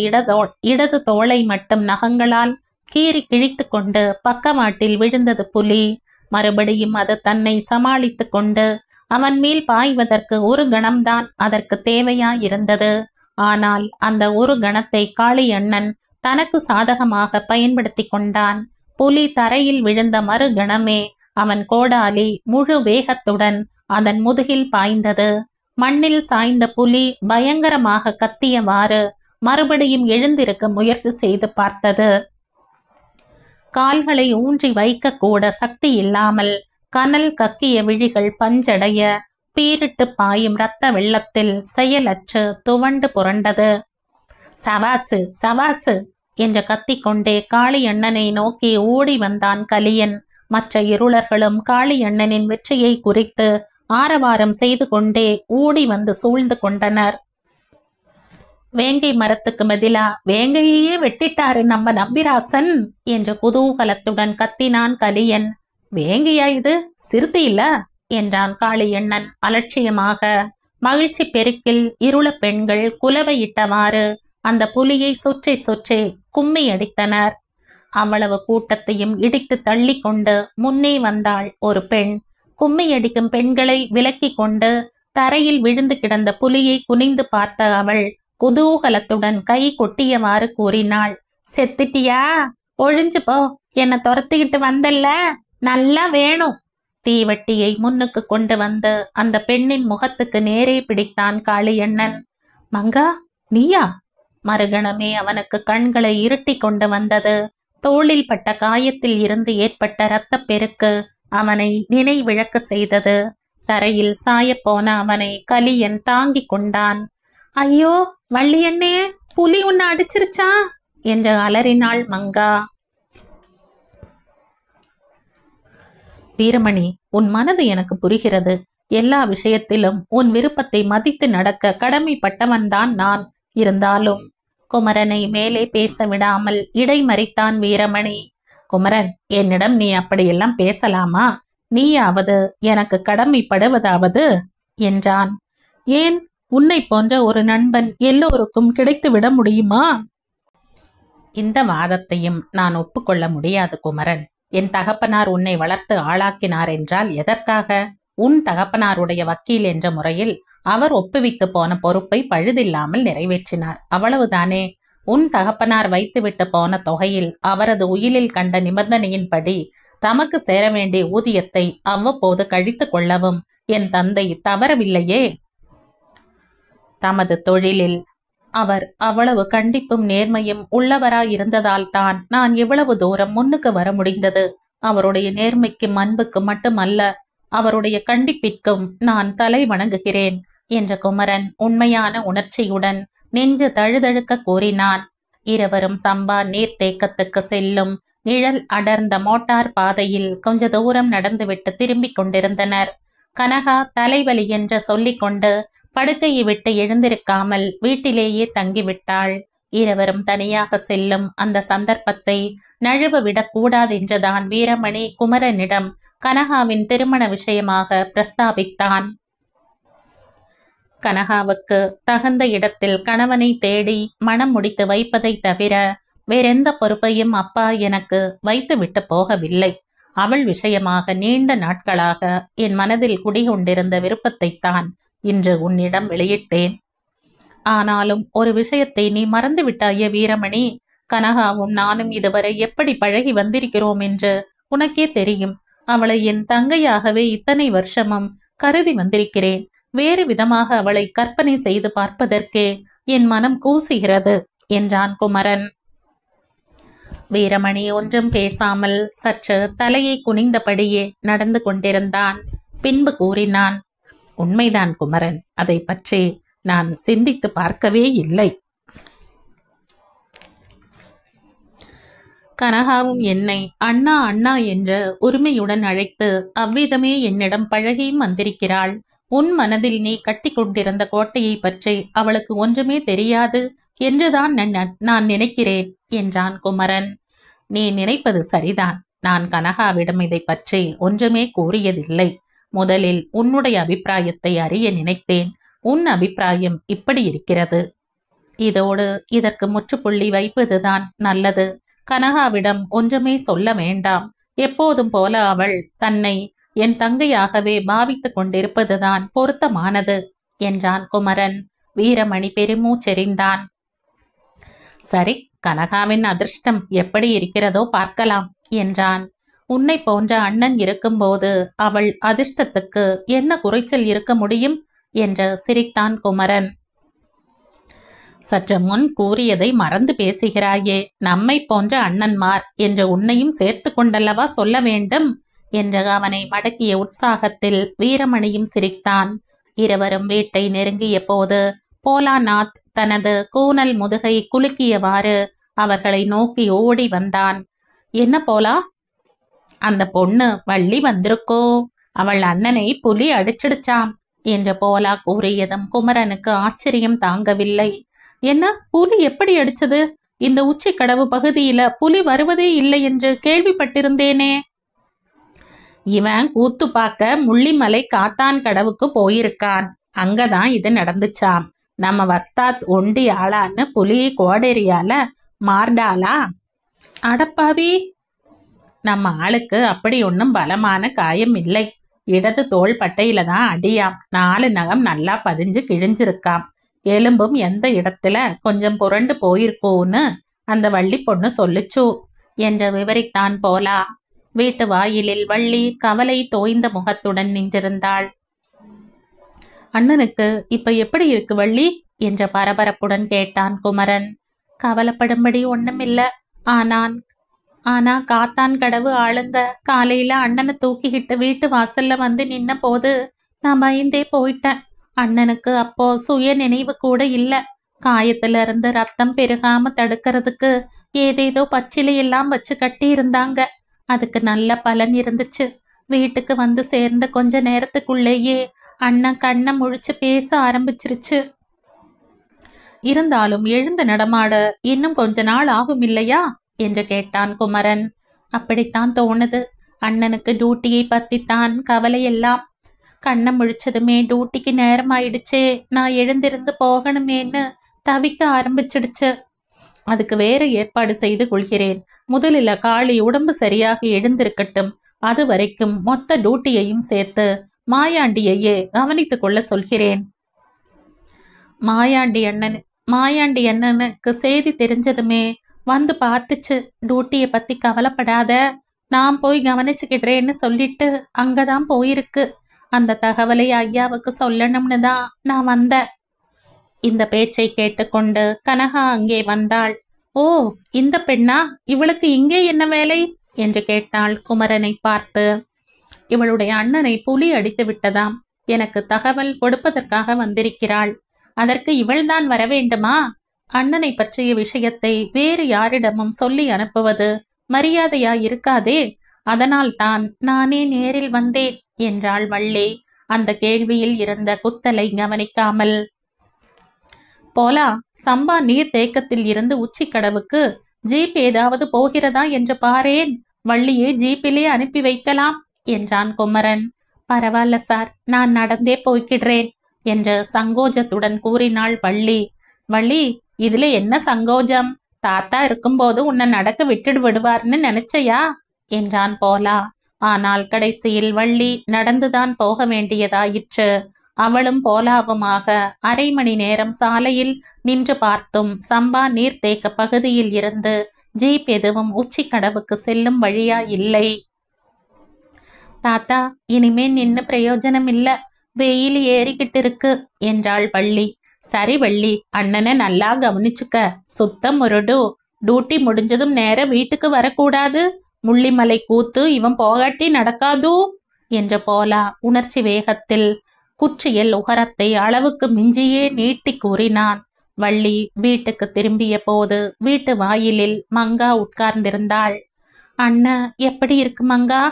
இடது தோளை மட்டும் நகங்களால் கீறி கிழித்து கொண்டு பக்கவாட்டில் விழுந்தது புலி. மறுபடியும் அது தன்னை சமாளித்து கொண்டு அவன் மேல் பாய்வதற்கு ஒரு கணம்தான் அதற்கு தேவையாயிருந்தது. ஆனால் அந்த ஒரு கணத்தை காளியண்ணன் தனக்கு சாதகமாக பயன்படுத்தி கொண்டான். புலி தரையில் விழுந்த மறு கணமே அவன் கோடாலி முழு வேகத்துடன் அதன் முதுகில் பாய்ந்தது. மண்ணில் சாய்ந்த புலி பயங்கரமாக கத்தியவாறு மறுபடியும் எழுந்திருக்க முயற்சி செய்து பார்த்தது. கால்களை ஊன்றி வைக்க கூட சக்தி இல்லாமல் கனல் கக்கிய விழிகள் பஞ்சடைய பீரிட்டு பாயும் இரத்த வெள்ளத்தில் செயலற்று துவண்டு புரண்டது. சவாசு சவாசு என்று கத்திக்கொண்டே காளியண்ணனை நோக்கி ஓடி வந்தான் கலியன். மற்ற இருளர்களும் காளியண்ணனின் வெற்றியை குறித்து ஆரவாரம் செய்து கொண்டே ஓடி வந்து சூழ்ந்து கொண்டனர். வேங்கை மரத்துக்கு பதிலா வேங்கையே வெட்டிட்டாரு நம்ம நம்பிராசன் என்று குதூகலத்துடன் கத்தினான் கலியன். வேங்கையா இது, சிறுத்தை இல்ல என்றான் காளியண்ணன் அலட்சியமாக. மகிழ்ச்சி பெருக்கில் இருள பெண்கள் குலவையிட்டவாறு அந்த புலியை சுற்றி சுற்றி கும்மி அடித்தனர். அவ்வளவு கூட்டத்தையும் இடித்து தள்ளி கொண்டு முன்னே வந்தாள் ஒரு பெண். கும்மி அடிக்கும் பெண்களை விலக்கி கொண்டு தரையில் விழுந்து கிடந்த புலியை குனிந்து பார்த்த அவள் குதூகலத்துடன் கை கொட்டியவாறு கூறினாள், செத்துட்டியா? ஒழிஞ்சு போ, என்ன துரத்திக்கிட்டு வந்தல்ல, நல்லா வேணும். தீவட்டியை முன்னுக்கு கொண்டு வந்து அந்த பெண்ணின் முகத்துக்கு நேரே பிடித்தான் காளியண்ணன். மங்கா, நீயா? மறுகணமே அவனுக்கு கண்களை இருட்டி கொண்டு வந்தது. தோளில் பட்ட காயத்தில் இருந்து ஏற்பட்ட இரத்தப் பெருக்கு அவனை நினைவிழக்க செய்தது. தரையில் சாயப்போன அவனை கலியன் தாங்கி கொண்டான். ஐயோ வள்ளியண்ணே, புலி உன்னை அடிச்சிருச்சா என்று அலறினாள் மங்கா. வீரமணி, உன் மனது எனக்கு புரிகிறது. எல்லா விஷயத்திலும் உன் விருப்பத்தை மதித்து நடக்க கடமைப்பட்டவன்தான் நான். இருந்தாலும் குமரனை மேலே பேச விடாமல் இடைமறித்தான் வீரமணி. குமரன், என்னிடம் நீ அப்படியெல்லாம் பேசலாமா? நீயாவது எனக்கு கடமைப்படுவதாவது என்றான். ஏன், உன்னை போன்ற ஒரு நண்பன் எல்லோருக்கும் கிடைத்து விட முடியுமா? இந்த வாதத்தையும் நான் ஒப்புக்கொள்ள முடியாது குமரன். என் தகப்பனார் உன்னை வளர்த்து ஆளாக்கினார் என்றால் எதற்காக? உன் தகப்பனாருடைய வக்கீல் என்ற முறையில் அவர் ஒப்புவித்து போன பொறுப்பை பழுதில்லாமல் நிறைவேற்றினார், அவ்வளவுதானே. உன் தகப்பனார் வைத்துவிட்டு போன தொகையில் அவரது உயிலில் கண்ட நிபந்தனையின்படி தமக்கு சேர வேண்டிய ஊதியத்தை அவ்வப்போது கழித்து கொள்ளவும் என் தந்தை தவறவில்லையே. தமது தொழிலில் அவர் அவ்வளவு கண்டிப்பும் நேர்மையும் உள்ளவராயிருந்ததால் தான் நான் இவ்வளவு தூரம் முன்னுக்கு வர முடிந்தது. அவருடைய நேர்மைக்கும் அன்புக்கும் மட்டுமல்ல, அவருடைய கண்டிப்பிற்கும் நான் தலை வணங்குகிறேன் என்ற குமரன் உண்மையான உணர்ச்சியுடன் நெஞ்சு தழுதழுக்க கூறினான். இருவரும் சம்பா நீர்த்தேக்கத்துக்கு செல்லும் நிழல் அடர்ந்த மோட்டார் பாதையில் கொஞ்ச தூரம் நடந்துவிட்டு திரும்பிக் கொண்டிருந்தனர். கனகா தலைவலி என்று சொல்லிக்கொண்டு படுக்கையை விட்டு எழுந்திருக்காமல் வீட்டிலேயே தங்கிவிட்டாள். இருவரும் தனியாக செல்லும் அந்த சந்தர்ப்பத்தை நழுவ விடக்கூடாதென்றுதான் வீரமணி குமரனிடம் கனகாவின் திருமண விஷயமாக பிரஸ்தாபித்தான். கனகாவுக்கு தகுந்த இடத்தில் கணவனை தேடி மனம் முடித்து வைப்பதை தவிர வேறெந்த பொறுப்பையும் அப்பா எனக்கு வைத்து விட்டு போகவில்லை. அவள் விஷயமாக நீண்ட நாட்களாக என் மனதில் குடிகொண்டிருந்த விருப்பத்தைத்தான் இன்று உன்னிடம் வெளியிட்டேன். ஆனாலும் ஒரு விஷயத்தை நீ மறந்து விட்டாயே வீரமணி. கனகாவும் நானும் இதுவரை எப்படி பழகி வந்திருக்கிறோம் என்று உனக்கே தெரியும். அவளை என் தங்கையாகவே இத்தனை வருஷமும் கருதி வந்திருக்கிறேன். வேறு விதமாக அவளை கற்பனை செய்து பார்ப்பதற்கே என் மனம் கூசுகிறது என்றான் குமரன். வீரமணி ஒன்றும் பேசாமல் சற்று தலையை குனிந்தபடியே நடந்து கொண்டிருந்தான். பின்பு கூறினான், உண்மைதான் குமரன், அதை பற்றி நான் சிந்தித்து பார்க்கவே இல்லை. கனகாவும் என்னை அண்ணா அண்ணா என்ற உரிமையுடன் அழைத்து அவ்விதமே என்னிடம் பழகியும் வந்திருக்கிறாள். உன் மனதில் நீ கட்டி கொண்டிருந்த கோட்டையை பற்றி அவளுக்கு ஒன்றுமே தெரியாது என்றுதான் நான் நினைக்கிறேன் என்றான் குமரன். நீ நினைப்பது சரிதான். நான் கனகாவிடம் இதை பற்றி ஒன்றுமே கூறியதில்லை. முதலில் உன்னுடைய அபிப்பிராயத்தை அறிய நினைத்தேன். உன் அபிப்பிராயம் இப்படி இருக்கிறது. இதோடு இதற்கு முற்றுப்புள்ளி வைப்பதுதான் நல்லது. கனகாவிடம் ஒன்றுமே சொல்ல வேண்டாம். எப்போதும் போல அவள் தன்னை என் தங்கையாகவே பாவித்துக் கொண்டிருப்பதுதான் பொருத்தமானது என்றான் குமரன். வீரமணி பெருமூச்செறிந்தான். சரி, கனகாவின் அதிர்ஷ்டம் எப்படி இருக்கிறதோ பார்க்கலாம் என்றான். உன்னை போன்ற அண்ணன் இருக்கும்போது அவள் அதிர்ஷ்டத்துக்கு என்ன குறைச்சல் இருக்க முடியும் என்று சிரித்தான் குமரன். சற்று முன் கூறியதை மறந்து பேசுகிறாயே. நம்மை போன்ற அண்ணன்மார் என்று உன்னையும் சேர்த்து கொண்டல்லவா சொல்ல வேண்டும் என்று அவனை மடக்கிய உற்சாகத்தில் வீரமணியும் சிரித்தான். இருவரும் வீட்டை நெருங்கிய போது போலாநாத் தனது கூனல் முதுகை குலுக்கியவாறு அவர்களை நோக்கி ஓடி வந்தான். என்ன போலா, அந்த பொண்ணு வள்ளி வந்திருக்கோ? அவள் அண்ணனை புலி அடிச்சிடுச்சாம் என்று போலா கூறியதும் குமரனுக்கு ஆச்சரியம் தாங்கவில்லை. என்ன, புலி எப்படி அடிச்சது? இந்த உச்சி கடவு பகுதியில புலி வருவதே இல்லை என்று கேள்விப்பட்டிருந்தேனே. இவன் கூத்து பார்க்க முள்ளிமலை காத்தான் கடவுக்கு போயிருக்கான். அங்கதான் இது நடந்துச்சாம். நம்ம வஸ்தாத் ஒண்டி ஆளான்னு புலி கோடேரியால மார்டாலா? அடப்பாவி, நம்ம ஆளுக்கு அப்படி ஒன்றும் பலமான காயம் இல்லை. இடது தோள் பட்டையில தான் அடியாம். 4 நகம் நல்லா பதிஞ்சு கிழிஞ்சிருக்காம். எலும்பும் எந்த இடத்துல கொஞ்சம் புரண்டு போயிருக்கோன்னு அந்த வள்ளி பொண்ணு சொல்லுச்சு என்று விவரித்தான் போலா. வீட்டு வாயிலில் வள்ளி கவலை தோய்ந்த முகத்துடன் நின்றிருந்தாள். அண்ணனுக்கு இப்ப எப்படி இருக்கு வள்ளி என்ற பரபரப்புடன் கேட்டான் குமரன். கவலைப்படும்படி ஒண்ணுமில்ல. ஆனா காத்தான் கடவு ஆளுங்க காலையில அண்ணனை தூக்கிக்கிட்டு வீட்டு வாசல்ல வந்து நின்ன போது நான் பயந்தே போயிட்டேன். அண்ணனுக்கு அப்போ சுய நினைவு கூட இல்ல. காயத்துல இருந்து ரத்தம் பெருகாம தடுக்கிறதுக்கு ஏதேதோ பச்சிலையெல்லாம் வச்சு கட்டி இருந்தாங்க. அதுக்கு நல்ல பலன் இருந்துச்சு. வீட்டுக்கு வந்து சேர்ந்த கொஞ்ச நேரத்துக்குள்ளேயே அண்ணன் கண்ணை முழிச்சு பேச ஆரம்பிச்சிருச்சு. இருந்தாலும் எழுந்து நடமாட இன்னும் கொஞ்ச நாள் ஆகும் இல்லையா என்று கேட்டான் குமரன். அப்படித்தான் தோணுது. அண்ணனுக்கு டியூட்டியை பத்தித்தான் கவலையெல்லாம். கண்ணை முழிச்சதுமே டியூட்டிக்கு நேரம் ஆயிடுச்சே, நான் எழுந்திருந்து போகணுமேன்னு தவிக்க ஆரம்பிச்சிடுச்சு. அதுக்கு வேற ஏற்பாடு செய்து கொள்கிறேன். முதலில் காளி உடம்பு சரியாக எழுந்திருக்கட்டும். அது வரைக்கும் மொத்த டியூட்டியையும் சேர்த்து மாயாண்டியையே கவனித்துக் கொள்ள சொல்கிறேன். மாயாண்டி அண்ணனுக்கு செய்தி தெரிஞ்சதுமே வந்து பார்த்துச்சு. டியூட்டியை பத்தி கவலைப்படாத, நான் போய் கவனிச்சுக்கிடுறேன்னு சொல்லிட்டு அங்கதான் போயிருக்கு. அந்த தகவலை ஐயாவுக்கு சொல்லணும்னு தான் நான் வந்தேன். இந்த பேச்சை கேட்டுக்கொண்டு கனகா அங்கே வந்தாள். ஓ, இந்த பெண்ணா? இவளுக்கு இங்கே என்ன வேலை என்று கேட்டாள் குமரனை பார்த்து. இவளுடைய அண்ணனை புலி அடித்து விட்டதாம். எனக்கு தகவல் கொடுப்பதற்காக வந்திருக்கிறாள். அதற்கு இவள்தான் வர வேண்டுமா? அண்ணனை பற்றிய விஷயத்தை வேறு யாரிடமும் சொல்லி அனுப்புவது மரியாதையா இருக்காதே. அதனால் தான் நானே நேரில் வந்தேன் என்றாள் வள்ளி அந்த கேள்வியில் இருந்த குத்தலை கவனிக்காமல். போலா, சம்பா நீர் தேக்கத்தில் இருந்து உச்சிக்கடவுக்கு ஜீப் ஏதாவது போகிறதா என்று பாரேன். வள்ளியை ஜீப்பிலே அனுப்பி வைக்கலாம் என்றான் குமரன். பரவாயில்ல சார், நான் நடந்தே போய்கிடுறேன் என்று சங்கோஜத்துடன் கூறினாள் வள்ளி. வள்ளி, இதுல என்ன சங்கோஜம்? தாத்தா இருக்கும்போது உன்னை நடக்க விட்டுடு விடுவார்னு நினைச்சையா என்றான் போலா. ஆனால் கடைசியில் வள்ளி நடந்துதான் போக வேண்டியதாயிற்று. அவளும் போலாவுமாக 1/2 மணி நேரம் சாலையில் நின்று பார்த்தும் சம்பா நீர்த்தேக்க பகுதியில் இருந்து ஜீப் எதுவும் உச்சிக்கடவுக்கு செல்லும் வழியா இல்லை. தாத்தா, இனிமே நின்னு பிரயோஜனம் இல்ல, வெயில் ஏறிக்கிட்டு இருக்கு என்றாள் வள்ளி. சரி வள்ளி, அண்ணனை நல்லா கவனிச்சுக்க. சுத்தம் முரடு. டியூட்டி முடிஞ்சதும் நேர வீட்டுக்கு வரக்கூடாது. முள்ளிமலை கூத்து இவன் போகாட்டி நடக்காதூ என்ற போலா உணர்ச்சி வேகத்தில் குச்சியில் உகரத்தை அளவுக்கு மிஞ்சியே நீட்டி கூறினான். வள்ளி வீட்டுக்கு திரும்பிய போது வீட்டு வாயிலில் மங்கா உட்கார்ந்திருந்தாள். அண்ணா எப்படி இருக்கு மங்கா?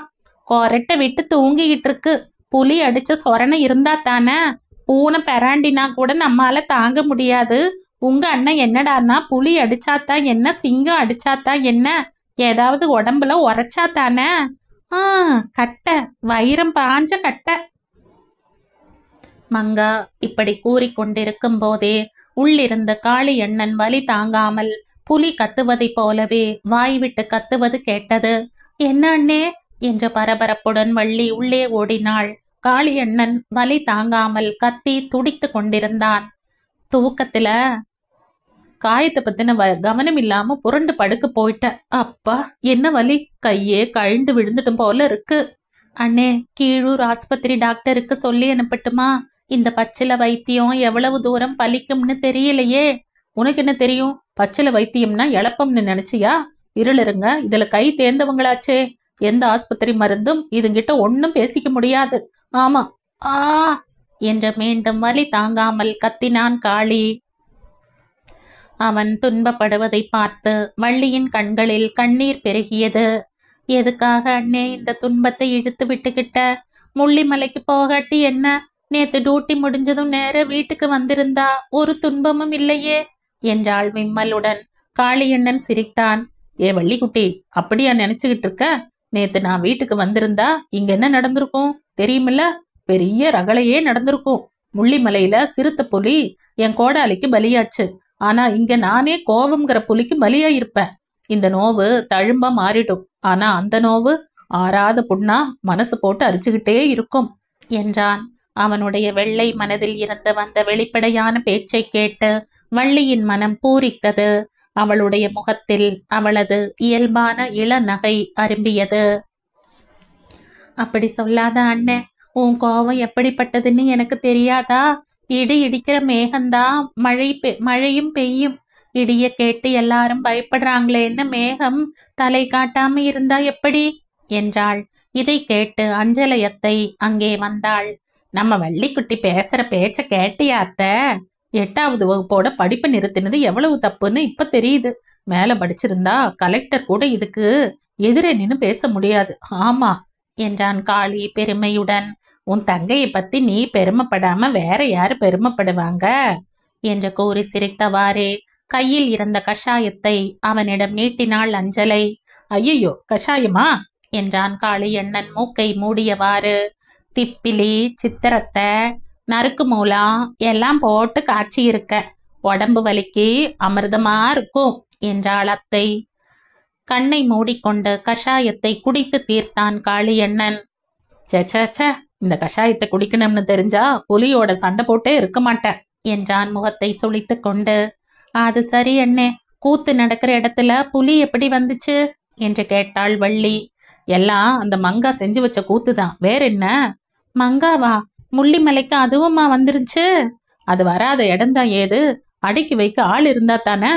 கொரட்டை விட்டு தூங்கிக்கிட்டு இருக்கு. புலி அடிச்ச சொரணை இருந்தா தானே பூனை பெராண்டினா கூட நம்மால தாங்க முடியாது. உங்க அண்ணன் என்னடான்னா புலி அடிச்சாத்தான் என்ன, சிங்கம் அடிச்சாத்தான் என்ன, ஏதாவது உடம்புல உரைச்சா தானே. கட்டை, வைரம் பாஞ்ச கட்டை. மங்கா இப்படி கூறிக்கொண்டிருக்கும் போதே உள்ளிருந்த காளியண்ணன் வலி தாங்காமல் புலி கத்துவதைப் போலவே வாய்விட்டு கத்துவது கேட்டது. என்ன அண்ணே என்ற பரபரப்புடன் வள்ளி உள்ளே ஓடினாள். காளியண்ணன் வலி தாங்காமல் கத்தி துடித்து கொண்டிருந்தான். தூக்கத்துல காயத்தை பத்தின கவனம் இல்லாம புரண்டு படுக்க போயிட்ட. அப்பா என்ன வலி, கையே கழிந்து விழுந்துட்டும் போல இருக்கு. அண்ணே, கீழூர் ஆஸ்பத்திரி டாக்டருக்கு சொல்லி அனுப்பட்டுமா? இந்த பச்சில வைத்தியம் எவ்வளவு தூரம் பலிக்கும்னு தெரியலையே. உனக்கு என்ன தெரியும்? பச்சில வைத்தியம்னா எழப்பம்னு நினைச்சியா? இருளுருங்க, இதுல கை தேர்ந்தவங்களாச்சே. எந்த ஆஸ்பத்திரி மருந்தும் இதுங்கிட்ட ஒன்னும் பேசிக்க முடியாது. ஆமா. ஆ என்ற மீண்டும் வலி தாங்காமல் கத்தினான் காளி. அவன் துன்பப்படுவதை பார்த்து வள்ளியின் கண்களில் கண்ணீர் பெருகியது. எதுக்காக அண்ணே இந்த துன்பத்தை இழுத்து விட்டுக்கிட்ட? முள்ளிமலைக்கு போகாட்டி என்ன? நேத்து டியூட்டி முடிஞ்சதும் நேர வீட்டுக்கு வந்திருந்தா ஒரு துன்பமும் இல்லையே என்றாள் விம்மலுடன். காளியண்ணன் சிரித்தான். ஏ வள்ளிக்குட்டி, அப்படியா நினைச்சுக்கிட்டு இருக்க? நேத்து நான் வீட்டுக்கு வந்திருந்தா இங்க என்ன நடந்திருக்கும் தெரியுமில்ல? பெரிய ரகளையே நடந்திருக்கும். முள்ளிமலையில சிறுத்த புலி என் கோடாலிக்கு பலியாச்சு. ஆனா இங்க நானே கோவம்ங்கிற புலிக்கு பலியா இருப்பேன். இந்த நோவு தழும்பா மாறிடும். ஆனா அந்த நோவு ஆறாத புண்ணா மனசு போட்டு அரிச்சுக்கிட்டே இருக்கும் என்றான். அவனுடைய வெள்ளை மனதில் இருந்து வந்த வெளிப்படையான பேச்சை கேட்டு வள்ளியின் மனம் பூரித்தது. அவளுடைய முகத்தில் அவளது இயல்பான இளநகை அரும்பியது. அப்படி சொல்லாத அண்ணே, உன் கோவம் எப்படிப்பட்டதுன்னு எனக்கு தெரியாதா? இடி இடிக்கிற மேகம்தான் மழையும் பெய்யும். இடிய கேட்டு எல்லாரும் பயப்படுறாங்களேன்னு மேகம் தலை காட்டாம இருந்தா எப்படி என்றாள். இதை கேட்டு அஞ்சலையத்தை அங்கே வந்தாள். நம்ம வள்ளிக்குட்டி பேசுற பேச்ச கேட்டியாத்த? 8வது வகுப்போட படிப்பு நிறுத்தினது எவ்வளவு தப்புன்னு இப்ப தெரியுது. மேல படிச்சிருந்தா கலெக்டர் கூட இதுக்கு எதிரே நின்னு பேச முடியாது. ஆமா என்றான் காளி பெருமையுடன். உன் தங்கையை பத்தி நீ பெருமைப்படாம வேற யாரு பெருமைப்படுவாங்க என்று கூறி சிரித்தவாறே கையில் இருந்த கஷாயத்தை அவனிடம் நீட்டினாள் அஞ்சலை. ஐயோ, கஷாயமா என்றான் காளியண்ணன் மூக்கை மூடியவாறு. திப்பிலி, சித்திரத்தை, நறுக்கு மூலம் எல்லாம் போட்டு காய்ச்சி இருக்க. உடம்பு வலிக்கு அமிர்தமா இருக்கும் என்றாள் அத்தை. கண்ணை மூடிக்கொண்டு கஷாயத்தை குடித்து தீர்த்தான் காளியண்ணன். சே, இந்த கஷாயத்தை குடிக்கணும்னு தெரிஞ்சா புலியோட சண்டை போட்டே இருக்க மாட்டேன் என்றான் முகத்தை சுளித்து கொண்டு. அது சரி அண்ணே, கூத்து நடக்கிற இடத்துல புலி எப்படி வந்துச்சு என்று கேட்டாள் வள்ளி. எல்லாம் அந்த மங்கா செஞ்சு வச்ச கூத்துதான், வேற என்ன? மங்காவா? முள்ளிமலைக்கு அதுவுமா வந்துருச்சு? அது வராத இடம்தான் ஏது? அடுக்கி வைக்க ஆள் இருந்தா தானே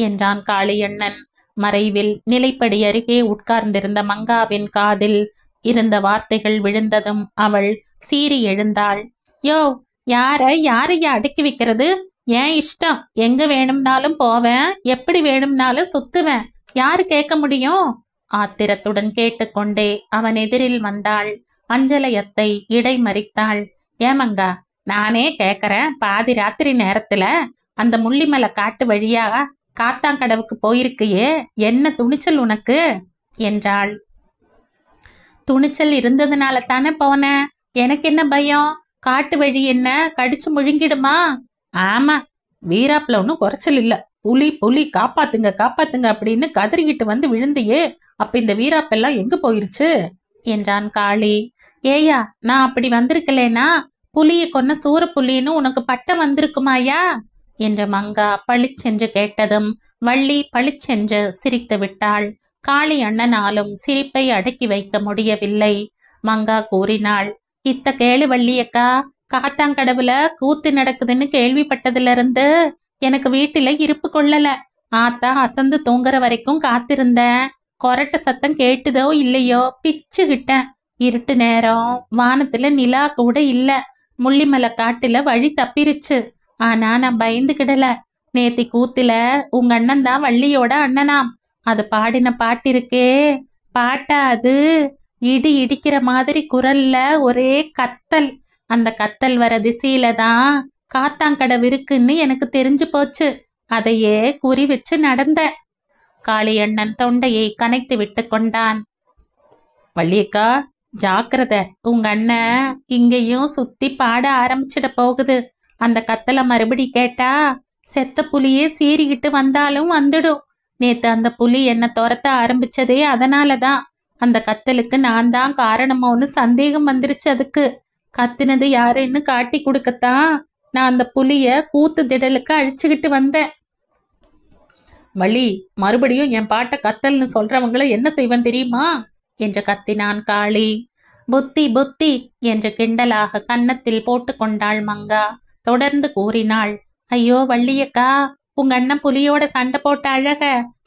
என்றான் காளியண்ணன். மறைவில் நிலைப்படி அருகே உட்கார்ந்திருந்த மங்காவின் காதில் இருந்த வார்த்தைகள் விழுந்ததும் அவள் சீறி எழுந்தாள். யோ, யாரையா அடுக்கி வைக்கிறது? ஏன் இஷ்டம். எங்க வேணும்னாலும் போவேன், எப்படி வேணும்னாலும் சுத்துவேன். யாரு கேட்க முடியும்? ஆத்திரத்துடன் கேட்டுக்கொண்டே அவன் எதிரில் வந்தாள். அஞ்சலையத்தை இடைமறித்தாள். ஏமங்கா, நானே கேக்குறேன், பாதி ராத்திரி நேரத்துல அந்த முள்ளிமலை காட்டு வழியா காத்தாங்கடவுக்கு போயிருக்கையே, என்ன துணிச்சல் உனக்கு என்றாள். துணிச்சல் இருந்ததுனால தானே போனேன். எனக்கு என்ன பயம்? காட்டு வழி என்ன கடிச்சு முழுங்கிடுமா? ஆமா, வீராப்புல ஒன்னும் குறைச்சல் இல்ல. புலி புலி காப்பாத்துங்க காப்பாத்துங்க அப்படின்னு கதறிக்கிட்டு வந்து விழுந்தியே, அப்ப இந்த வீராப்பெல்லாம் எங்க போயிருச்சு என்றான் காளி. ஏயா, நான் அப்படி வந்திருக்கலேனா புலியை கொன்ன சூர புலின்னு உனக்கு பட்டம் வந்திருக்குமாயா என்ற மங்கா பளிச்சென்று கேட்டதும் வள்ளி பளிச்சென்று சிரித்து விட்டாள். காளி அண்ணனாலும் சிரிப்பை அடக்கி வைக்க முடியவில்லை. மங்கா கூறினாள். இத்த கேளு வள்ளியக்கா, காத்தாங்கடவுல கூத்து நடக்குதுன்னு கேள்விப்பட்டதுல இருந்து எனக்கு வீட்டுல இருப்பு கொள்ளல. ஆத்தா அசந்து தூங்குற வரைக்கும் காத்திருந்தேன். கொரட்ட சத்தம் கேட்டுதோ இல்லையோ பிச்சுகிட்டேன். இருட்டு நேரம், வானத்துல நிலா கூட இல்ல. முள்ளிமலை காட்டுல வழி தப்பிருச்சு. ஆனா நான் பயந்துகிடல. நேத்தி கூத்துல உங்க அண்ணன் தான் வள்ளியோட அண்ணனாம். அது பாடின பாட்டிருக்கே, பாட்டா அது? இடி இடிக்கிற மாதிரி குரல்ல ஒரே கத்தல். அந்த கத்தல் வர திசையில தான் காத்தாங்கடை இருக்குன்னு எனக்கு தெரிஞ்சு போச்சு. அதையே குறி வச்சு நடந்த. காளியண்ணன் தொண்டையை கனைத்து விட்டு கொண்டான். வள்ளியக்கா, ஜாக்கிரதை, உங்க அண்ணன் இங்கேயும் சுத்தி பாட ஆரம்பிச்சிட போகுது. அந்த கத்தலை மறுபடி கேட்டா செத்த புலியே சீறிக்கிட்டு வந்தாலும் வந்துடும். நேத்து அந்த புலி என்ன துரத்த ஆரம்பிச்சதே அதனாலதான். அந்த கத்தலுக்கு நான் தான் காரணமோன்னு சந்தேகம் வந்துருச்சு. அதுக்கு கத்துனது யாருன்னு காட்டி கொடுக்கத்தான் நான் அந்த புலிய கூத்து திடலுக்கு அழிச்சுக்கிட்டு வந்தேன். வள்ளி, மறுபடியும் என் பாட்ட கத்தல்னு சொல்றவங்களை என்ன செய்வேன் தெரியுமா என்று கத்தினான் காளி. புத்தி புத்தி என்று கிண்டலாக கன்னத்தில் போட்டு கொண்டாள் மங்கா. தொடர்ந்து கூறினாள். ஐயோ வள்ளியக்கா, உங்க அண்ணன் புலியோட சண்டை போட்ட அழக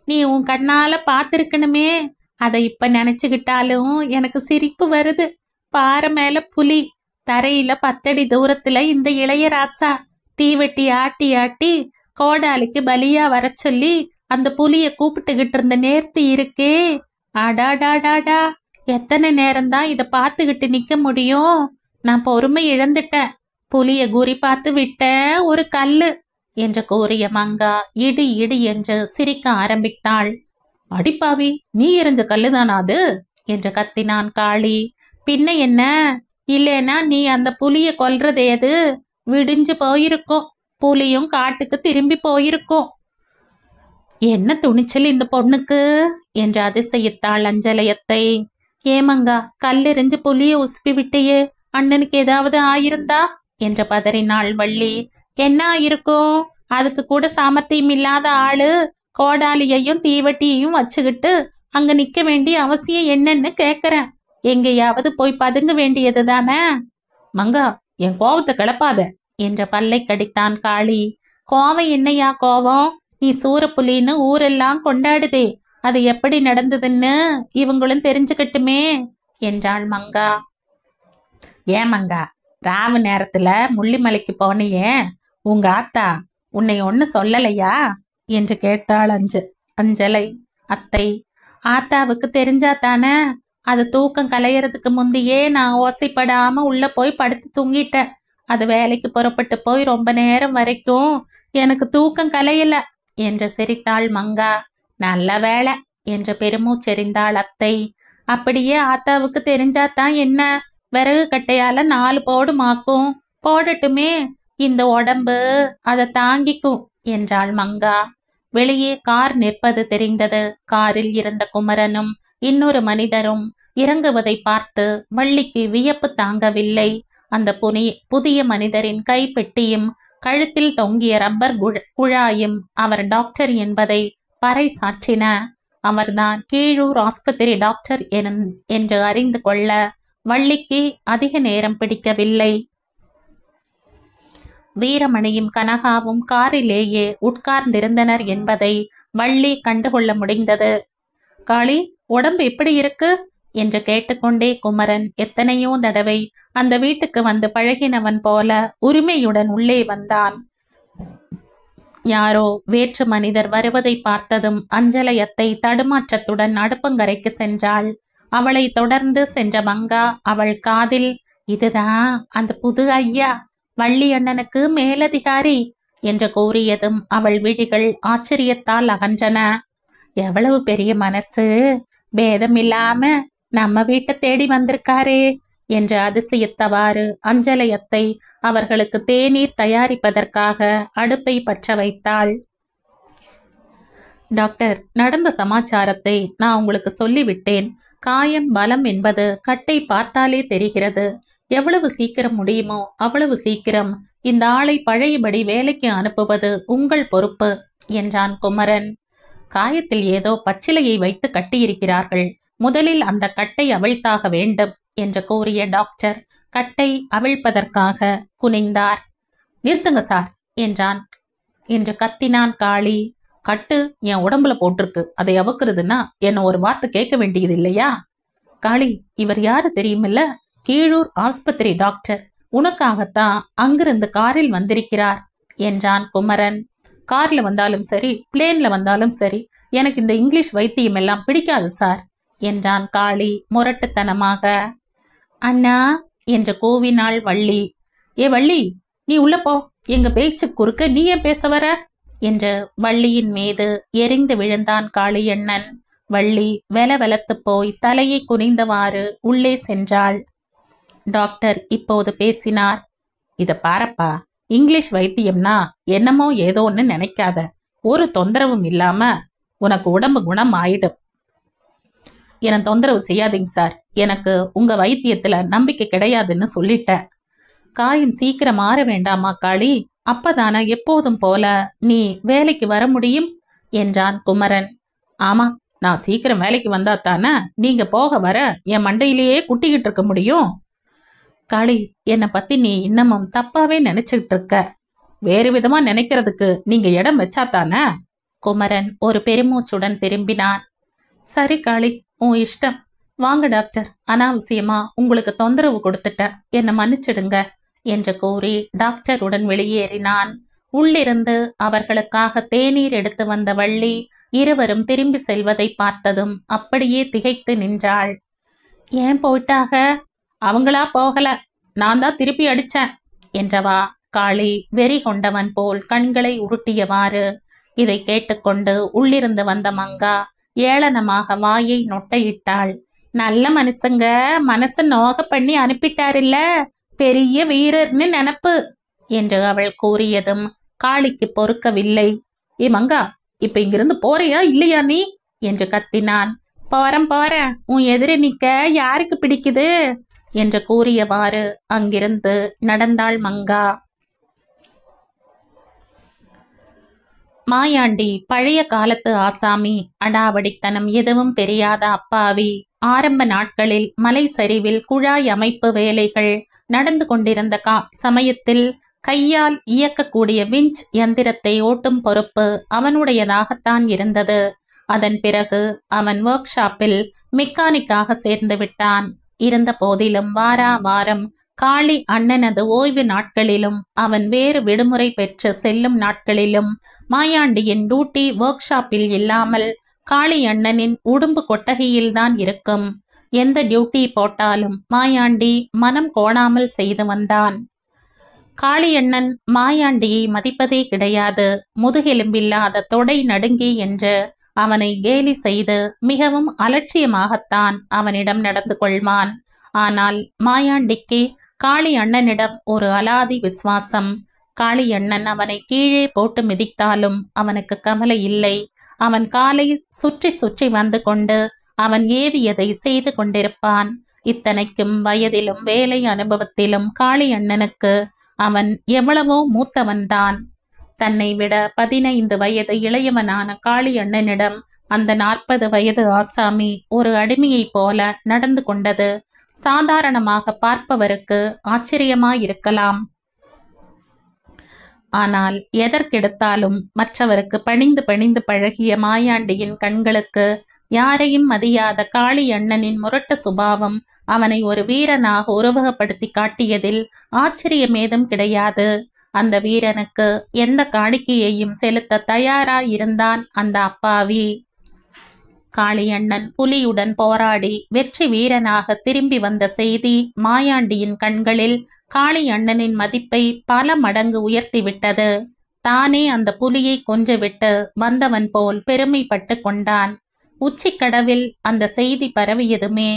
நீ உன் கண்ணால பாத்திருக்கணுமே. அதை இப்ப நினைச்சுக்கிட்டாலும் எனக்கு சிரிப்பு வருது. பாறை மேல புலி, தரையில 10 அடி தூரத்துல இந்த இளையராசா தீவெட்டி ஆட்டி ஆட்டி கோடாலிக்கு பலியா வர சொல்லி அந்த புலிய கூப்பிட்டுக்கிட்டு இருந்த நேர்த்தி இருக்கே. அடாடாடாடா, எத்தனை நேரம்தான் இத பாத்துக்கிட்டு நிக்க முடியும்? நான் பொறுமை இழந்துட்டேன். புலிய குறி பார்த்து விட்ட ஒரு கல்லு என்று கூறிய மங்கா இடி இடி என்று சிரிக்க ஆரம்பித்தாள். அடிப்பாவி, நீ எறிஞ்ச கல்லுதானா அது என்று கத்தினான் காளி. பின்ன என்ன, இல்லேனா நீ அந்த புலிய கொல்றதேது விடிஞ்சு போயிருக்கும். புலியும் காட்டுக்கு திரும்பி போயிருக்கும். என்ன துணிச்சல் இந்த பொண்ணுக்கு என்று அதிசயித்தாள் அஞ்சலையத்தை. ஏமங்கா, கல்லெறிஞ்சு புலிய உசுப்பி விட்டையே, அண்ணனுக்கு ஏதாவது ஆயிருந்தா என்று பதறினாள் வள்ளி. என்ன ஆயிருக்கும்? அதுக்கு கூட சாமர்த்தியம் இல்லாத ஆளு கோடாலியையும் தீவட்டியையும் வச்சுக்கிட்டு அங்க நிக்க வேண்டிய அவசியம் என்னன்னு கேக்குறேன். எங்கேயாவது போய் பதுங்க வேண்டியது தானே. மங்கா, என் கோவத்தை கிளப்பாத என்ற பல்லை கடித்தான் காளி. கோவம் என்னையா கோவம்? நீ சூரப்புலின்னு ஊரெல்லாம் கொண்டாடுதே, அது எப்படி நடந்ததுன்னு இவங்களும் தெரிஞ்சுக்கட்டுமே என்றாள் மங்கா. ஏன் மங்கா, ராவு நேரத்துல முள்ளிமலைக்கு போனியே, உங்க ஆத்தா உன்னை ஒன்னு சொல்லலையா என்று கேட்டாள் அஞ்சலை அத்தை. ஆத்தாவுக்கு தெரிஞ்சா தானே. அது தூக்கம் கலையறதுக்கு முந்தையே நான் ஓசைப்படாம உள்ள போய் படுத்து தூங்கிட்டேன். அது வேலைக்கு புறப்பட்டு போய் ரொம்ப நேரம் வரைக்கும் எனக்கு தூக்கம் கலையல என்று சிரித்தாள் மங்கா. நல்ல வேலை என்று பெருமூச்செறிந்தாள் அத்தை. அப்படியே ஆத்தாவுக்கு தெரிஞ்சாதான் என்ன, விறகு கட்டையால 4 போடு மாக்கும். போடட்டுமே, இந்த உடம்பு அதை தாங்கிக்கும் என்றாள் மங்கா. வெளியே கார் நிற்பது தெரிந்தது. காரில் இருந்த குமரனும் இன்னொரு மனிதரும் இறங்குவதை பார்த்து வள்ளிக்கு வியப்பு தாங்கவில்லை. அந்த புதிய மனிதரின் கைப்பெட்டியும் கழுத்தில் தொங்கிய ரப்பர் குழாயும் அவர் டாக்டர் என்பதை பறை சாற்றின. அவர்தான் கீழூர் ஆஸ்பத்திரி டாக்டர் என்று அறிந்து கொள்ள வள்ளிக்கு அதிக நேரம் பிடிக்கவில்லை. வீரமணியும் கனகாவும் காரிலேயே உட்கார்ந்திருந்தனர் என்பதை வள்ளி கண்டுகொள்ள முடிந்தது. காளி, உடம்பு எப்படி இருக்கு என்று கேட்டுக்கொண்டே குமரன் எத்தனையோ தடவை அந்த வீட்டுக்கு வந்து பழகினவன் போல உரிமையுடன் உள்ளே வந்தான். யாரோ வேற்று மனிதர் வருவதை பார்த்ததும் அஞ்சலையத்தை தடுமாற்றத்துடன் அடுப்பங்கரைக்கு சென்றாள். அவளை தொடர்ந்து சென்ற மங்கா அவள் காதில், இதுதான் அந்த புது ஐயா, வள்ளி அண்ணனுக்கு மேலதிகாரி என்று கூறியதும் அவள் விழிகள் ஆச்சரியத்தால் அகன்றன. எவ்வளவு பெரிய மனசு, பேதமில்லாம நம்ம வீட்டை தேடி வந்திருக்காரே என்று அதிசயித்தவாறு அஞ்சலையத்தை அவர்களுக்கு தேநீர் தயாரிப்பதற்காக அடுப்பை பற்ற வைத்தாள். டாக்டர், நடந்த சமாச்சாரத்தை நான் உங்களுக்கு சொல்லிவிட்டேன். காயம் பலம் என்பது கட்டை பார்த்தாலே தெரிகிறது. எவ்வளவு சீக்கிரம் முடியுமோ அவ்வளவு சீக்கிரம் இந்த ஆளை பழையபடி வேலைக்கு அனுப்புவது உங்கள் பொறுப்பு என்றான் குமரன். காயத்தில் ஏதோ பச்சிலையை வைத்து கட்டியிருக்கிறார்கள். முதலில் அந்த கட்டை அவிழ்த்தாக வேண்டும் என்று கூறிய டாக்டர் கட்டை அவிழ்ப்பதற்காக குனிந்தார். நிறுத்துங்க சார் என்றான் என்று கத்தினான் காளி. கட்டு என் உடம்புல போட்டிருக்கு, அதை அவுக்குறதுன்னா என்ன ஒரு வார்த்தை கேட்க வேண்டியது இல்லையா? காளி, இவர் யாரு தெரியுமில்ல? கீழூர் ஆஸ்பத்திரி டாக்டர். உனக்காகத்தான் அங்கிருந்து காரில் வந்திருக்கிறார் என்றான் குமரன். கார்ல வந்தாலும் சரி, பிளேன்ல வந்தாலும் சரி, எனக்கு இந்த இங்கிலீஷ் வைத்தியம் எல்லாம் பிடிக்காது சார். என்றான் காளி முரட்டுத்தனமாக. அண்ணா என்று கூவினாள் வள்ளி. ஏ வள்ளி, நீ உள்ள போ, எங்க பேச்சு குறுக்க நீ ஏன் பேச வர என்று வள்ளியின் மீது எரிந்து விழுந்தான் காளியண்ணன். வள்ளி வெலவெலத்து போய் தலையை குனிந்தவாறு உள்ளே சென்றாள். டாக்டர் இப்போது பேசினார். இத பாரப்பா, இங்கிலீஷ் வைத்தியம்னா என்னமோ ஏதோன்னு நினைக்காத. ஒரு தொந்தரவும் இல்லாம உனக்கு உடம்பு குணம் ஆயிடும். என தொந்தரவு செய்யாதீங்க சார், எனக்கு உங்க வைத்தியத்துல நம்பிக்கை கிடையாதுன்னு சொல்லிட்டேன். காயம் சீக்கிரம் மாற வேண்டாமா காளி? அப்பதானே எப்போதும் போல நீ வேலைக்கு வர முடியும் என்றான் குமரன். ஆமா, நான் சீக்கிரம் வேலைக்கு வந்தா தானே நீங்க போக வர என் மண்டையிலேயே குட்டிக்கிட்டு இருக்க முடியும். காளி, என்னை பத்தி நீ இன்னமும் தப்பாவே நினைச்சுக்கிட்டு இருக்க. வேறு விதமா நினைக்கிறதுக்கு நீங்க இடம் வச்சாத்தானே. குமரன் ஒரு பெருமூச்சுடன் திரும்பினான். சரி காளி, உன் இஷ்டம். வாங்க டாக்டர், அனாவசியமா உங்களுக்கு தொந்தரவு கொடுத்துட்டேன், என்னை மன்னிச்சிடுங்க என்று கூறி டாக்டருடன் வெளியேறினான். உள்ளிருந்து அவர்களுக்காக தேநீர் எடுத்து வந்த வள்ளி இருவரும் திரும்பி செல்வதை பார்த்ததும் அப்படியே திகைத்து நின்றாள். ஏன் போயிட்டாக? அவங்களா போகல, நான் தான் திருப்பி அடிச்சேன் என்றவா காளி வெறி கொண்டவன் போல் கண்களை உருட்டியவாறு. இதை கேட்டுக்கொண்டு உள்ளிருந்து வந்த மங்கா ஏளனமாக வாயை நொட்டையிட்டாள். நல்ல மனுஷங்க மனசு நோக பண்ணி அனுப்பிட்டாரில்ல, பெரிய வீரர்னு நினப்பு என்று அவள் கூறியதும் காளிக்கு பொறுக்கவில்லை. ஏ மங்கா, இப்ப இங்கிருந்து போறியா இல்லையா நீ என்று கத்தினான். போறேன், உன் எதிரே நிக்க யாருக்கு பிடிக்குது என்று கூறியவாறு அங்கிருந்து நடந்தாள் மங்கா. மாயாண்டி பழைய காலத்து ஆசாமி, அடாவடித்தனம் எதுவும் தெரியாத அப்பாவி. ஆரம்ப நாட்களில் மலை சரிவில் குழாய் அமைப்பு வேலைகள் நடந்து கொண்டிருந்த சமயத்தில் கையால் இயக்கக்கூடிய விஞ்ச் யந்திரத்தை ஓட்டும் பொறுப்பு அவனுடையதாகத்தான் இருந்தது. அதன் பிறகு அவன் ஒர்க் ஷாப்பில் மெக்கானிக்காக சேர்ந்து விட்டான். இருந்த போதிலும் வாரா வாரம் காளி அண்ணனது ஓய்வு நாட்களிலும் அவன் வேறு விடுமுறை பெற்று செல்லும் நாட்களிலும் மாயாண்டியின் டியூட்டி ஒர்க் ஷாப்பில் இல்லாமல் காளி அண்ணனின் உடும்பு கொட்டகையில்தான் இருக்கும். எந்த டியூட்டி போட்டாலும் மாயாண்டி மனம் கோணாமல் செய்து வந்தான். காளியண்ணன் மாயாண்டியை மதிப்பதே கிடையாது. முதுகெலும்பில்லாத தொடை நடுங்கி என்று அவனை கேலி செய்து மிகவும் அலட்சியமாகத்தான் அவனிடம் நடந்து கொள்வான். ஆனால் மாயாண்டிக்கு காளி அண்ணனிடம் ஒரு அலாதி விசுவாசம். காளி அண்ணன் அவனை கீழே போட்டு மிதித்தாலும் அவனுக்கு கவலை இல்லை. அவன் காலை சுற்றி சுற்றி வந்து கொண்டு அவன் ஏவியதை செய்து கொண்டிருப்பான். இத்தனைக்கும் வயதிலும் வேலை அனுபவத்திலும் காளி அண்ணனுக்கு அவன் எவ்வளவோ மூத்தவன்தான். தன்னை விட 15 வயது இளையவனான காளி அண்ணனிடம் அந்த 40 வயது ஆசாமி ஒரு அடிமையைப் போல நடந்து கொண்டது சாதாரணமாக பார்ப்பவருக்கு ஆச்சரியமாயிருக்கலாம். ஆனால் எதற்கெடுத்தாலும் மற்றவருக்கு பணிந்து பணிந்து பழகிய மாயாண்டியின் கண்களுக்கு யாரையும் மதியாத காளி அண்ணனின் முரட்டு சுபாவம் அவனை ஒரு வீரனாக உருவகப்படுத்தி காட்டியதில் ஆச்சரியமேதும் கிடையாது. அந்த வீரனுக்கு எந்த காணிக்கையையும் செலுத்த தயாராயிருந்தான் அந்த அப்பாவி. காளியண்ணன் புலியுடன் போராடி வெற்றி வீரனாக திரும்பி வந்த செய்தி மாயாண்டியின் கண்களில் காளி அண்ணனின் மதிப்பை பல மடங்கு உயர்த்திவிட்டது. தானே அந்த புலியை கொன்றுவிட்டு வந்தவன் போல் பெருமைப்பட்டு கொண்டான். உச்சிக்கடவில் அந்த செய்தி பரவியதுமே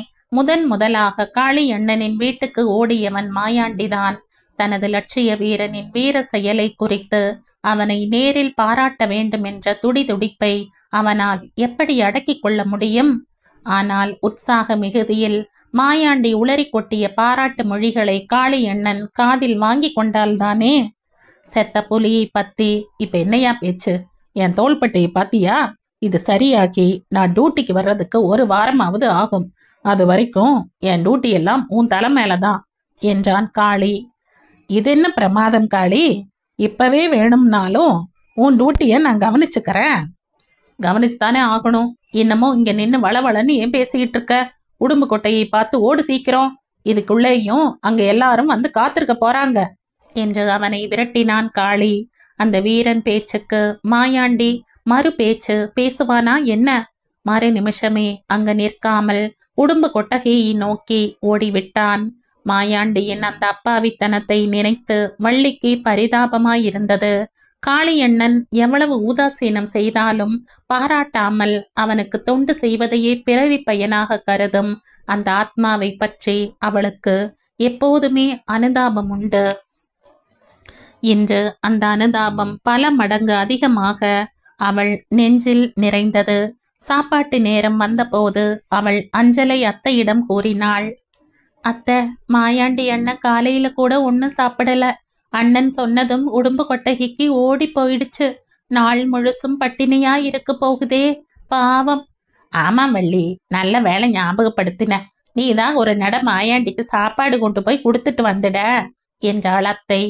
முதலாக காளி அண்ணனின் வீட்டுக்கு ஓடியவன் மாயாண்டிதான். தனது லட்சிய வீரனின் வீர செயலை குறித்து அவனை நேரில் பாராட்ட வேண்டும் என்ற துடிதுடிப்பை அவனால் எப்படி அடக்கிக் கொள்ள முடியும்? ஆனால் உற்சாக மிகுதியில் மாயாண்டி உளறி கொட்டிய பாராட்டு மொழிகளை காளி அண்ணன் காதில் வாங்கி கொண்டால்தானே. செத்த புலியை பத்தி இப்ப என்னையா பேச்சு? என் தோள்பட்டையை பாத்தியா? இது சரியாக்கி நான் டியூட்டிக்கு வர்றதுக்கு 1 வாரமாவது ஆகும். அது வரைக்கும் என் டியூட்டி எல்லாம் உன் தலை மேலதான் என்றான் காளி. இது என்ன பிரமாதம் காளி? இப்பவே வேணும்னாலும் உன் டியூட்டியை நான் கவனிச்சுக்கிறேன். கவனிச்சுதானே ஆகணும். இன்னமும் இங்க நின்று வளவளன்னு ஏன் பேசிக்கிட்டு இருக்க? உடும்பு கொட்டையை பார்த்து ஓடு சீக்கிரம். இதுக்குள்ளேயும் அங்க எல்லாரும் வந்து காத்திருக்க போறாங்க என்று அவனை விரட்டினான் காளி. அந்த வீரன் பேச்சுக்கு மாயாண்டி மறு பேச்சு பேசுவானா என்ன? மறு நிமிஷமே அங்க நிற்காமல் உடும்பு கொட்டகையை நோக்கி ஓடிவிட்டான். மாயாண்டியின் அந்த அப்பாவித்தனத்தை நினைத்து வள்ளிக்கு பரிதாபமாயிருந்தது. காளியண்ணன் எவ்வளவு உதாசீனம் செய்தாலும் பாராட்டாமல் அவனுக்கு தொண்டு செய்வதையே பிறவி பயனாக கருதும் அந்த ஆத்மாவை பற்றி அவளுக்கு எப்போதுமே அனுதாபம் உண்டு. இன்று அந்த அனுதாபம் பல மடங்கு அதிகமாக அவள் நெஞ்சில் நிறைந்தது. சாப்பாட்டு நேரம் வந்தபோது அவள் அஞ்சலை அத்தையிடம் கூறினாள். அத்தை, மாயாண்டி அண்ணன் காலையில கூட ஒன்னும் சாப்பிடல. அண்ணன் சொன்னதும் உடும்பு கொட்டகைக்கு ஓடி போயிடுச்சு. நாள் முழுசும் பட்டினியா இருக்க போகுதே, பாவம். ஆமாம் வள்ளி, நல்ல வேலை ஞாபகப்படுத்தின. நீதான் ஒரு நட மாயாண்டிக்கு சாப்பாடு கொண்டு போய் கொடுத்துட்டு வந்துட என்றாள் அத்தை.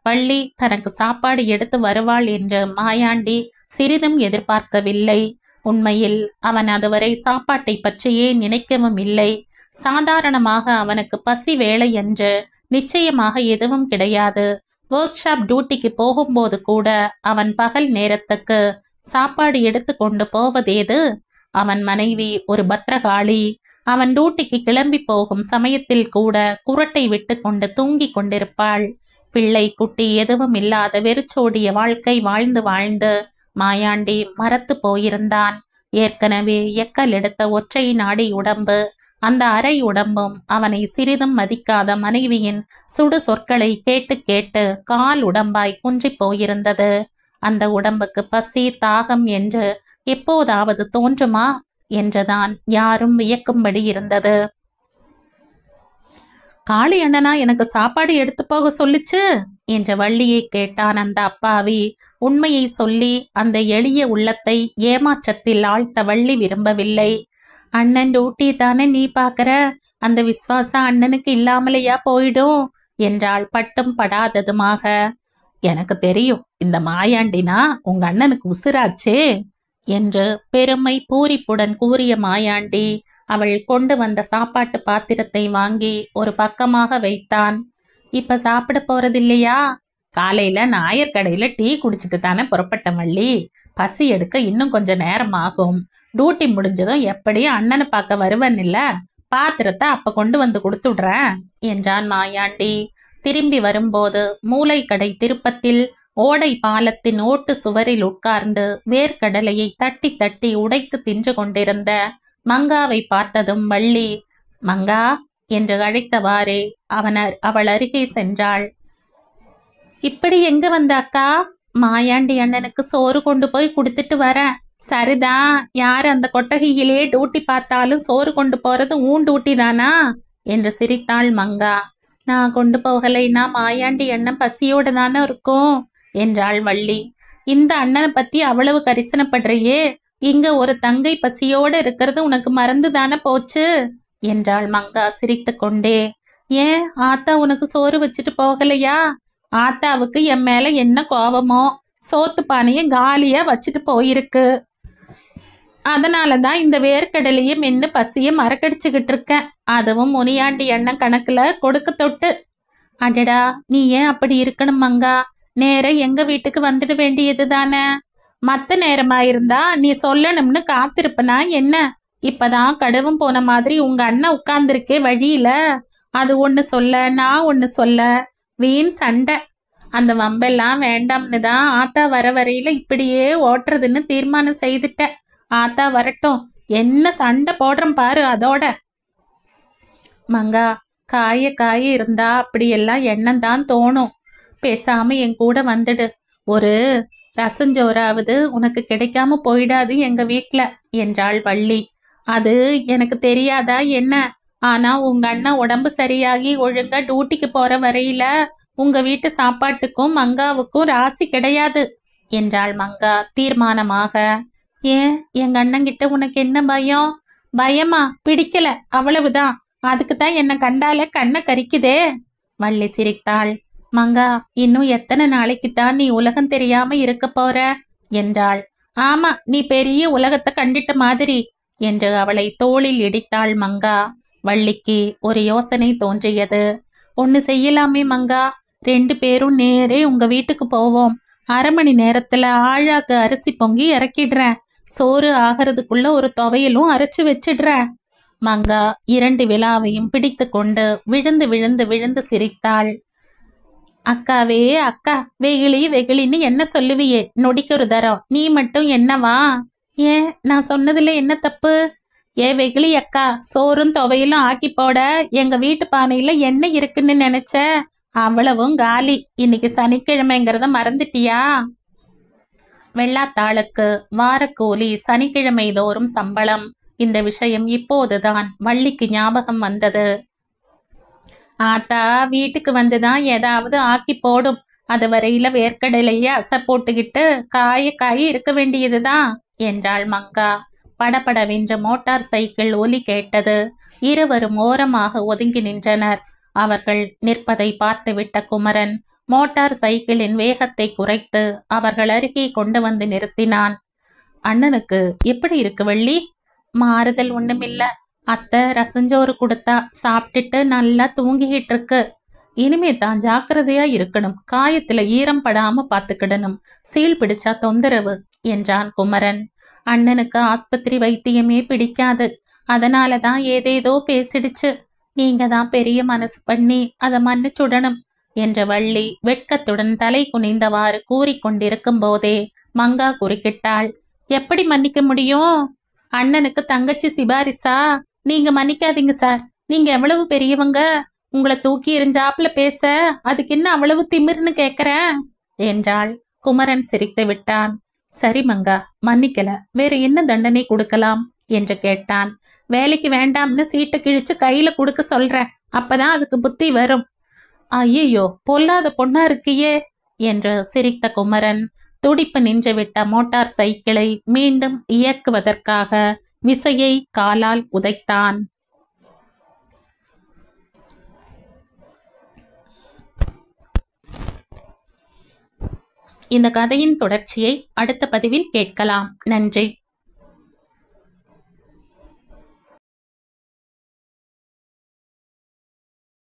வள்ளி தனக்கு சாப்பாடு எடுத்து வருவாள் என்று மாயாண்டி சிறிதும் எதிர்பார்க்கவில்லை. உண்மையில் அவன் அதுவரை சாப்பாட்டை பற்றியே நினைக்கவும் இல்லை. சாதாரணமாக அவனுக்கு பசி வேலை என்று நிச்சயமாக எதுவும் கிடையாது. ஒர்க் ஷாப் டியூட்டிக்கு போகும்போது கூட அவன் பகல் நேரத்துக்கு சாப்பாடு எடுத்து கொண்டு போவதேது? அவன் மனைவி ஒரு பத்திரகாளி. அவன் டியூட்டிக்கு கிளம்பி போகும் சமயத்தில் கூட குரட்டை விட்டு கொண்டு தூங்கி கொண்டிருப்பாள். பிள்ளை குட்டி எதுவும் இல்லாத வெறிச்சோடிய வாழ்க்கை வாழ்ந்து வாழ்ந்து மாயாண்டி மரத்து போயிருந்தான். ஏற்கனவே எக்கல் எடுத்த ஒற்றை நாடி உடம்பு. அந்த அரை உடம்பும் அவனை சிறிதும் மதிக்காத மனைவியின் சுடு சொற்களை கேட்டு கேட்டு கால் உடம்பாய் குன்றி போயிருந்தது. அந்த உடம்புக்கு பசி தாகம் என்று எப்போதாவது தோன்றுமா என்றுதான் யாரும் வியக்கும்படி இருந்தது. காளி அண்ணனா எனக்கு சாப்பாடு எடுத்து போக சொல்லுச்சு என்ற வள்ளியை கேட்டான் அந்த அப்பாவி. உண்மையை சொல்லி அந்த எளிய உள்ளத்தை ஏமாற்றத்தில் ஆழ்த்த வள்ளி விரும்பவில்லை. அண்ணன் டியூட்டி தானே நீ பாக்குற, அந்த விசுவாசம் அண்ணனுக்கு இல்லாமலையா போயிடும் என்றாள் பட்டும் படாததுமாக. எனக்கு தெரியும், இந்த மாயாண்டினா உங்க அண்ணனுக்கு உசுராச்சே என்று பெருமை பூரிப்புடன் கூறிய மாயாண்டி அவள் கொண்டு வந்த சாப்பாட்டு பாத்திரத்தை வாங்கி ஒரு பக்கமாக வைத்தான். இப்ப சாப்பிட போறதில்லையா? காலையில நாயர் கடையில டீ குடிச்சிட்டு தானே புறப்பட்ட வள்ளி. பசி எடுக்க இன்னும் கொஞ்சம் நேரம் ஆகும். டியூட்டி முடிஞ்சதும் எப்படியும் அண்ணனை பார்க்க வருவன் இல்ல, பாத்திரத்தை அப்ப கொண்டு வந்து கொடுத்துடுறேன் என்றான் மாயாண்டி. திரும்பி வரும்போது மூளை கடை திருப்பத்தில் ஓடை பாலத்தின் ஓட்டு சுவரில் உட்கார்ந்து வேர்க்கடலையை தட்டி தட்டி உடைத்து தின்று கொண்டிருந்த மங்காவை பார்த்ததும் வள்ளி மங்கா என்று அழைத்தவாறே அவள் அருகே சென்றாள். இப்படி எங்க வந்த அக்கா? மாயாண்டி அண்ணனுக்கு சோறு கொண்டு போய் கொடுத்துட்டு வர. சரிதான், யார் அந்த கொட்டகையிலே டியூட்டி பார்த்தாலும் சோறு கொண்டு போறது ஊன் டியூட்டி தானா என்று சிரித்தாள் மங்கா. நான் கொண்டு போகலைன்னா மாயாண்டி அண்ணன் பசியோடு தானே இருக்கும் என்றாள் வள்ளி. இந்த அண்ணனை பத்தி அவ்வளவு கரிசனப்படுறியே, இங்க ஒரு தங்கை பசியோடு இருக்கிறது உனக்கு மறந்து தானே போச்சு என்றாள் மங்கா சிரித்து கொண்டே. ஏன் ஆத்தா உனக்கு சோறு வச்சுட்டு போகலையா? ஆத்தாவுக்கு என் மேல என்ன கோபமோ, சோத்து பானைய காலியா வச்சுட்டு போயிருக்கு. அதனாலதான் இந்த வேர்க்கடலையே மென்னு பசிய மறக்கடிச்சுக்கிட்டு இருக்கேன். அதுவும் முனியாண்டி அண்ணன் கணக்குல கொடுக்க தொட்டு. அடடா, நீ ஏன் அப்படி இருக்கணும் மங்கா? நேர எங்க வீட்டுக்கு வந்துட வேண்டியது தானே. மத்த நேரமாயிருந்தா நீ சொல்லணும்னு காத்திருப்பனா என்ன? இப்பதான் கடுவும் போன மாதிரி உங்க அண்ணன் உட்கார்ந்துருக்கே வழியில. அது ஒண்ணு சொல்ல, நான் ஒண்ணு சொல்ல, வீண் சண்டை. அந்த வம்பெல்லாம் வேண்டாம்னு தான் ஆத்தா வர வரையில இப்படியே ஓட்டுறதுன்னு தீர்மானம் செய்துட்டேன். ஆத்தா வரட்டும், என்ன சண்டை போடுறோம் பாரு அதோட. மங்கா, காய இருந்தா அப்படியெல்லாம் எண்ணம் தான் தோணும். பேசாம என் கூட வந்துடு. ஒரு ரசஞ்சோறாவது உனக்கு கிடைக்காம போயிடாது எங்க வீட்டுல என்றாள் வள்ளி. அது எனக்கு தெரியாதா என்ன? ஆனா உங்க அண்ணன் உடம்பு சரியாகி ஒழுங்கா டியூட்டிக்கு போற வரையில உங்க வீட்டு சாப்பாட்டுக்கும் மங்காவுக்கும் ராசி கிடையாது என்றாள் மங்கா தீர்மானமாக. ஏன், எங்க அண்ணங்கிட்ட உனக்கு என்ன பயம்? பயமா? பிடிக்கல, அவ்வளவுதான். அதுக்குதான் என்ன கண்டாலே கண்ணை கரிக்குதே. வள்ளி சிரித்தாள். மங்கா, இன்னும் எத்தனை நாளைக்குத்தான் நீ உலகம் தெரியாம இருக்க போற என்றாள். ஆமா, நீ பெரிய உலகத்தை கண்டிட்ட மாதிரி என்று அவளை தோளில் இடித்தாள் மங்கா. வள்ளிக்கு ஒரு யோசனை தோன்றியது. ஒன்னு செய்யலாமே மங்கா, 2 பேரும் நேரே உங்க வீட்டுக்கு போவோம். 1/2 மணி நேரத்துல ஆழாக்கு அரிசி பொங்கி இறக்கிடுறேன். சோறு ஆகிறதுக்குள்ள ஒரு துவையலும் அரைச்சு வச்சிடுற. மங்கா 2 விலாவையும் பிடித்து கொண்டு விழுந்து விழுந்து விழுந்து சிரித்தாள். அக்காவே அக்கா, வெகுளி வெகுளின்னு என்ன சொல்லுவியே, நொடிக்கு ஒரு தரம். நீ மட்டும் என்னவா? ஏன், நான் சொன்னதுல என்ன தப்பு? ஏ வெகுளி அக்கா, சோறும் துவையலும் ஆக்கி போட எங்க வீட்டு பானையில என்ன இருக்குன்னு நினைச்ச? அவ்வளவும் காலி. இன்னைக்கு சனிக்கிழமைங்கிறத மறந்துட்டியா? வெள்ளாத்தாளுக்கு வாரக்கூலி, சனிக்கிழமை தோறும் சம்பளம். இந்த விஷயம் இப்போதுதான் வள்ளிக்கு ஞாபகம் வந்தது. ஆத்தா வீட்டுக்கு வந்துதான் ஏதாவது ஆக்கி போடும். அது வரையில வேர்க்கடலையே அசை போட்டுக்கிட்டு காய இருக்க வேண்டியதுதான் என்றாள் மங்கா. படபடவென்ற மோட்டார் சைக்கிள் ஒலி கேட்டது. இருவரும் ஓரமாக ஒதுங்கி நின்றனர். அவர்கள் நிற்பதை பார்த்துவிட்ட குமரன் மோட்டார் சைக்கிளின் வேகத்தை குறைத்து அவர்கள் அருகே கொண்டு வந்து நிறுத்தினான். அண்ணனுக்கு எப்படி இருக்கு வள்ளி? மாறுதல் ஒண்ணுமில்ல. அத்தை ரசஞ்சோறு கொடுத்தா சாப்பிட்டுட்டு நல்லா தூங்கிக்கிட்டு இருக்கு. இனிமே தான் ஜாக்கிரதையா இருக்கணும். காயத்துல ஈரம் படாம பாத்துக்கிடணும். சீல் பிடிச்சா தொந்தரவு என்றான் குமரன். அண்ணனுக்கு ஆஸ்பத்திரி வைத்தியமே பிடிக்காது. அதனாலதான் ஏதேதோ பேசிடுச்சு. நீங்க தான் பெரிய மனசு பண்ணி அதை மன்னிச்சுடணும் என்ற வள்ளி வெட்கத்துடன் தலை குனிந்தவாறு கூறிக்கொண்டிருக்கும் போதே மங்கா குறுக்கிட்டாள். எப்படி மன்னிக்க முடியும்? அண்ணனுக்கு தங்கச்சி சிபாரிசா? நீங்க மன்னிக்காதீங்க சார். நீங்க எவ்வளவு பெரியவங்க. உங்களை தூக்கி எறிஞ்சாப்புல பேச அதுக்கு என்ன அவ்வளவு திமிர்னு கேக்குறேன் என்றாள். குமரன் சிரித்து விட்டான். சரி மங்கா, மன்னிக்கல. வேற என்ன தண்டனை கொடுக்கலாம் என்று கேட்டான். வேலைக்கு வேண்டாம்னு சீட்டை கிழிச்சு கையில கொடுக்க சொல்றேன். அப்பதான் அதுக்கு புத்தி வரும். ஐயோ, பொல்லாத பொண்ணா இருக்கியே என்று சிரித்த குமரன் துடிப்பு நின்றுவிட்ட மோட்டார் சைக்கிளை மீண்டும் இயக்குவதற்காக விசையை காலால் உதைத்தான். இந்த கதையின் தொடர்ச்சியை அடுத்த பதிவில் கேட்கலாம். நன்றி.